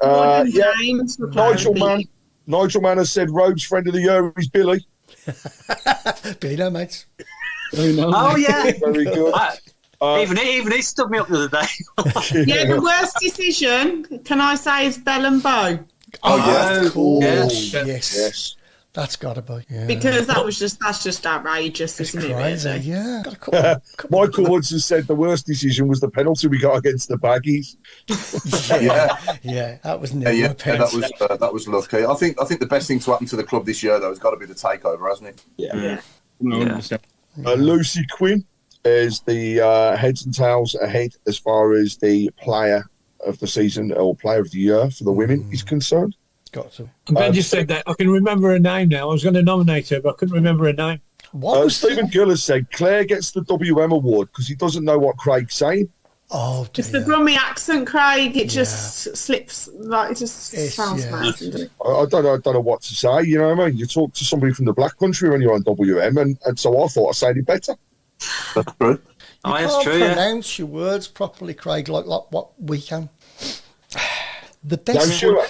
Nigel Mann has said Robe's friend of the year is Billy. Billy, no, mates. Oh yeah, Very good. Even he stood me up the other day. Yeah, the worst decision, can I say, is Bell and Bow. yeah. Of course. Yes. Yes. That's got to be. Yeah. Because that's just outrageous, isn't it? Crazy, Really? yeah. Got a couple. Michael Woods has said the worst decision was the penalty we got against the Baggies. Yeah, that was never Yeah, a penalty. that was lucky. I think the best thing to happen to the club this year, though, has got to be the takeover, hasn't it? Yeah. Lucy Quinn is the heads and tails ahead as far as the player of the season or player of the year for the women is concerned. Got to. And Ben just said that. I can remember her name now. I was going to nominate her, but I couldn't remember her name. What was Stephen Gill has said Claire gets the WM award because he doesn't know what Craig's saying. Oh, dear. It's the Brummie accent, Craig. It just slips, like, it just sounds mad, doesn't it? I don't know what to say. You know what I mean? You talk to somebody from the Black Country when you're on WM, and so I thought I said it better. That's true. Oh, that's can't true. Yeah. pronounce your words properly, Craig, like what we can. The No, best. sure.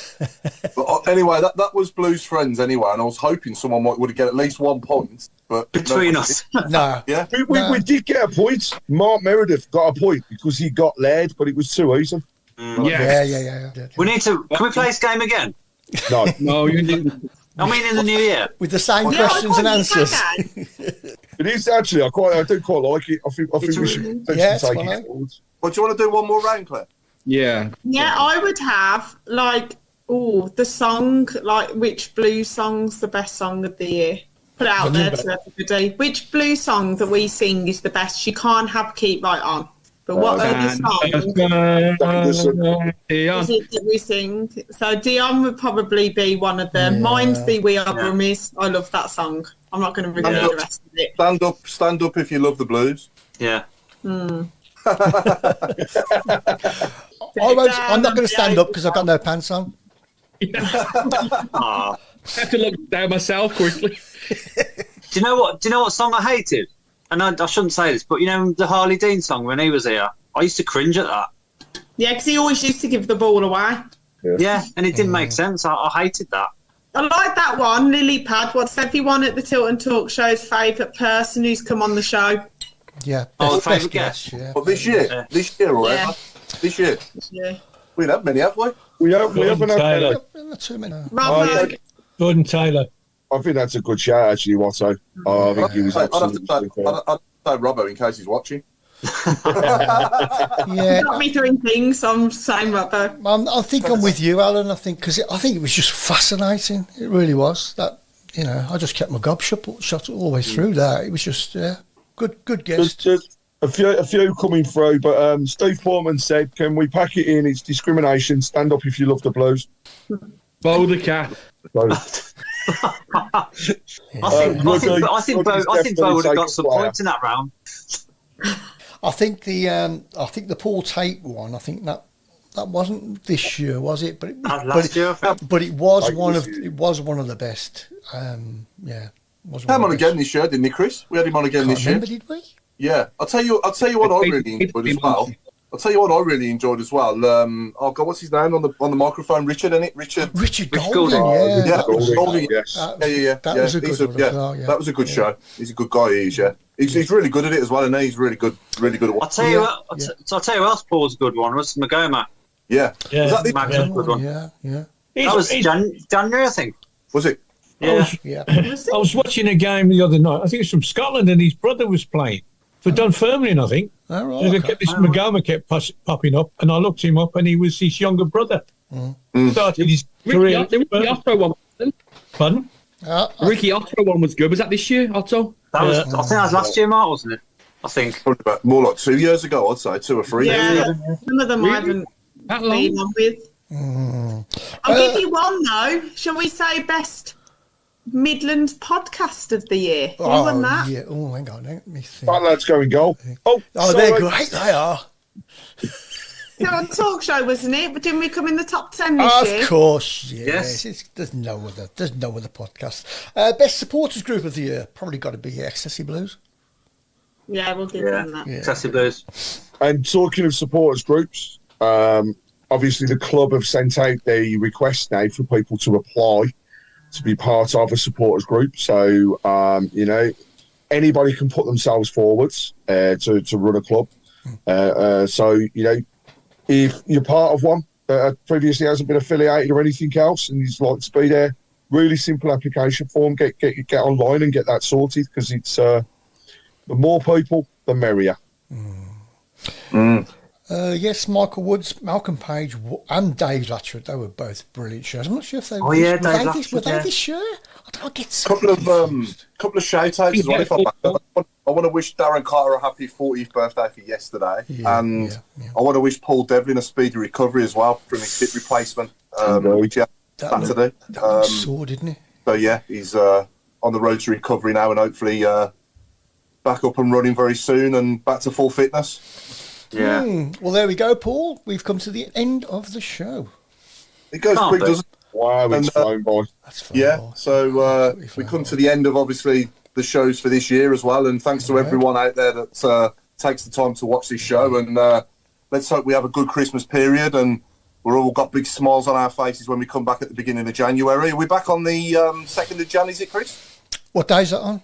But anyway, that was Blues Friends anyway, and I was hoping someone would get at least 1 point. But Between nobody us. No. did. Yeah. We did get a point. Mark Meredith got a point because he got led, but it was too easy. Yeah. We need to. Can we play this game again? No. No, you didn't. I mean, in the new year. with the same Yeah, questions and I answers. can. It is actually. I do quite like it. I think we should potentially Yeah, it's take fine. it forward. Well, do you want to do one more round, Claire? Yeah. Yeah, I would have the song, like which blues song's the best song of the year? Put it out there to everybody. Which blues song that we sing is the best? You can't have Keep Right On. But what other song is it that we sing? So Dion would probably be one of them. Yeah. Mine's the We Are Brummies. I love that song. I'm not going to repeat the rest of it. Stand up if you love the blues. Yeah. I'm not going to stand up because I've got no pants on. Ah. I have to look down myself quickly. Do you know what song I hated? And I shouldn't say this, but you know the Harley Dean song when he was here? I used to cringe at that. Yeah, because he always used to give the ball away. Yeah, and it didn't make sense. I hated that. I like that one, Lily Pad. What's everyone at the Tilton Talk Show's favourite person who's come on the show? Yeah. Oh, the best favourite guest? Yeah. But this year, or Yeah. ever, this year, Yeah. we haven't many, have we? We haven't had Taylor. Not too many. Robbo. Gordon Taylor. I think that's a good shout, actually, Watto. I think he was I'd have to absolutely say, superb. I'd say Robbo in case he's watching. Yeah. Got me doing things, so I'm saying Robbo. I think I'm with you, Alan. I think it was just fascinating. It really was. That I just kept my gob shut all the way through that. It was just good guest. Just a few coming through, but Steve Portman said, "Can we pack it in? It's discrimination. Stand up if you love the blues." Bow the cat. So, I think Bo would have got some points in that round. I think the Paul Tate one. I think that wasn't this year, was it? But Last year, I think. but it was Like one this of year. it was one of the best. Yeah, was Had one him of on the again best. this year, didn't he, Chris? We had him on again Can't this year. remember, did we? Yeah, I'll tell you what I really enjoyed as well. I'll tell you what I really enjoyed as well. Oh God, what's his name on the microphone? Richard, isn't it? Richard Golden, Golding. yeah. Yeah, Golding, Golding. yes. Yeah. That was a He's good one as well, yeah. That was a good show. He's a good guy. He is. Yeah, he's really good at it as well, and he's really good. Really good at I'll what. tell you Yeah, what. I'll tell you who else Paul's a good one was Magoma. Yeah. Yeah. Was that the- Mag's a good one. Yeah. That was January, I think. Was it? Yeah. Yeah. I was watching a game the other night. I think it's from Scotland, and his brother was playing for Dunfermline, I think. All right. And Okay. this Magoma kept popping up, and I looked him up, and he was his younger brother. Started his career. The Ricky Otto one. Pardon? Ricky Otto one was good. Was that this year, Otto? That was. I think that was last year, Mark, wasn't it? I think. Probably about more like 2 years ago. I'd say 2 or 3. Yeah, some of them I haven't That been long? on with. I'll give you one though. Shall we say best Midlands podcast of the year? Who won that? Yeah. Oh, hang on. Let me think. That lad's going goal. Oh, They're sorry. great. They are. So on talk show, wasn't it? But didn't we come in the top 10 this year? Of course, yes. Yes. There's no other podcast. Best supporters group of the year probably got to be Ecstasy Blues. Yeah, we'll give Yeah. them that. Excessive Blues. And talking of supporters groups, obviously the club have sent out the request now for people to apply to be part of a supporters group. So, anybody can put themselves forwards to run a club. So, if you're part of one that previously hasn't been affiliated or anything else and you'd like to be there, really simple application form, get online and get that sorted, because it's the more people, the merrier. Yes, Michael Woods, Malcolm Page, and Dave Latchford. They were both brilliant shows. I'm not sure if they were. yeah, were Dave they Latchford, they yeah. this year? I get so Couple of shout outs as well. If I want to wish Darren Carter a happy 40th birthday for yesterday, and I want to wish Paul Devlin a speedy recovery as well from his hip replacement, which he had Saturday. That was sore, didn't he? So yeah, he's on the road to recovery now, and hopefully back up and running very soon and back to full fitness. Yeah. Well, there we go, Paul. We've come to the end of the show. It goes Can't quick, be. doesn't it? Wow, it's flown by. That's fine. Yeah. So we come to the end of obviously the shows for this year as well, and thanks to everyone out there that takes the time to watch this show. And let's hope we have a good Christmas period, and we're all got big smiles on our faces when we come back at the beginning of January. Are we back on the 2nd of Jan? Is it, Chris? What day is that on?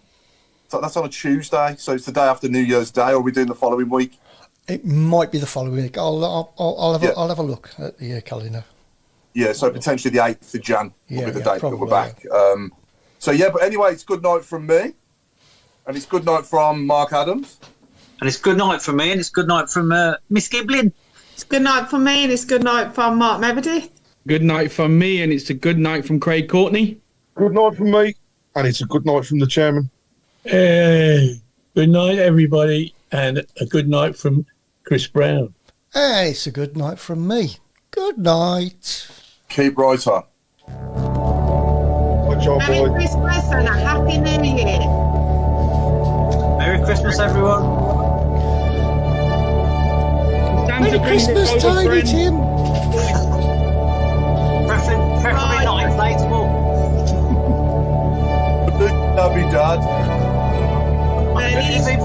So that's on a Tuesday, so it's the day after New Year's Day. Or are we doing the following week? It might be the following week. I'll have Yeah. I'll have a look at the calendar. Yeah, so potentially the 8th of Jan will be the date that we're probably, back. So yeah, but anyway, it's good night from me, and it's good night from Mark Adams. And it's good night from me, and it's good night from Miss Giblin. It's good night from me, and it's good night from Mark Meredith. Good night from me, and it's a good night from Craig Courtney. Good night from me, and it's a good night from the chairman. Hey, good night, everybody, and a good night from Chris Brown. And it's a good night from me. Good night. Keep right on. Good job, Merry boy. Christmas and a Happy New Year. Merry Christmas, everyone. Santa Merry brings it Christmas, closer, Tiny friend. Tim. Preferably not inflatable. Love you, Dad. Who's he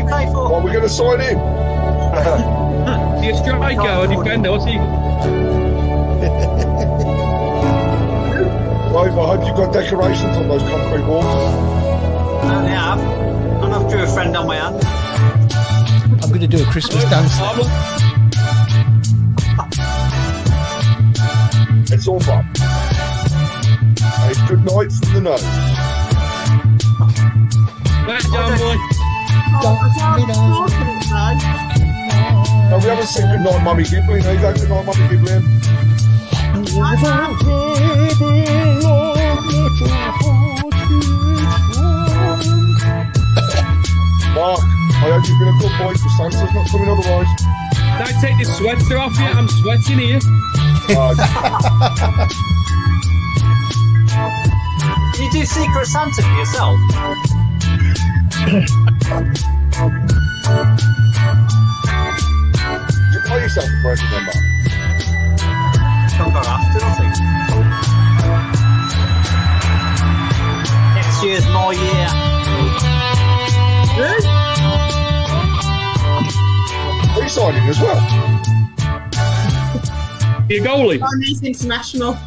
play for? What are we going to sign in? Is he a striker or defender? What's he? Dave, I hope you've got decorations on those concrete walls. Yeah, I've drew a friend on my hand. I'm going to do a Christmas dance. It's all fun. Hey, good night from the nose. Well done, boy. No, we haven't said good night, Mummy Giblin. There you go, good night, Mummy Giblin. Mark, I hope you've been a good boy, because Santa's not coming otherwise. Don't take this sweater off yet. I'm sweating here. Can you do Secret Santa for yourself? Did you buy yourself a present then, Mark? Come back after, I think. Next year's my year. He's signing as well. Your goalie. Chinese international.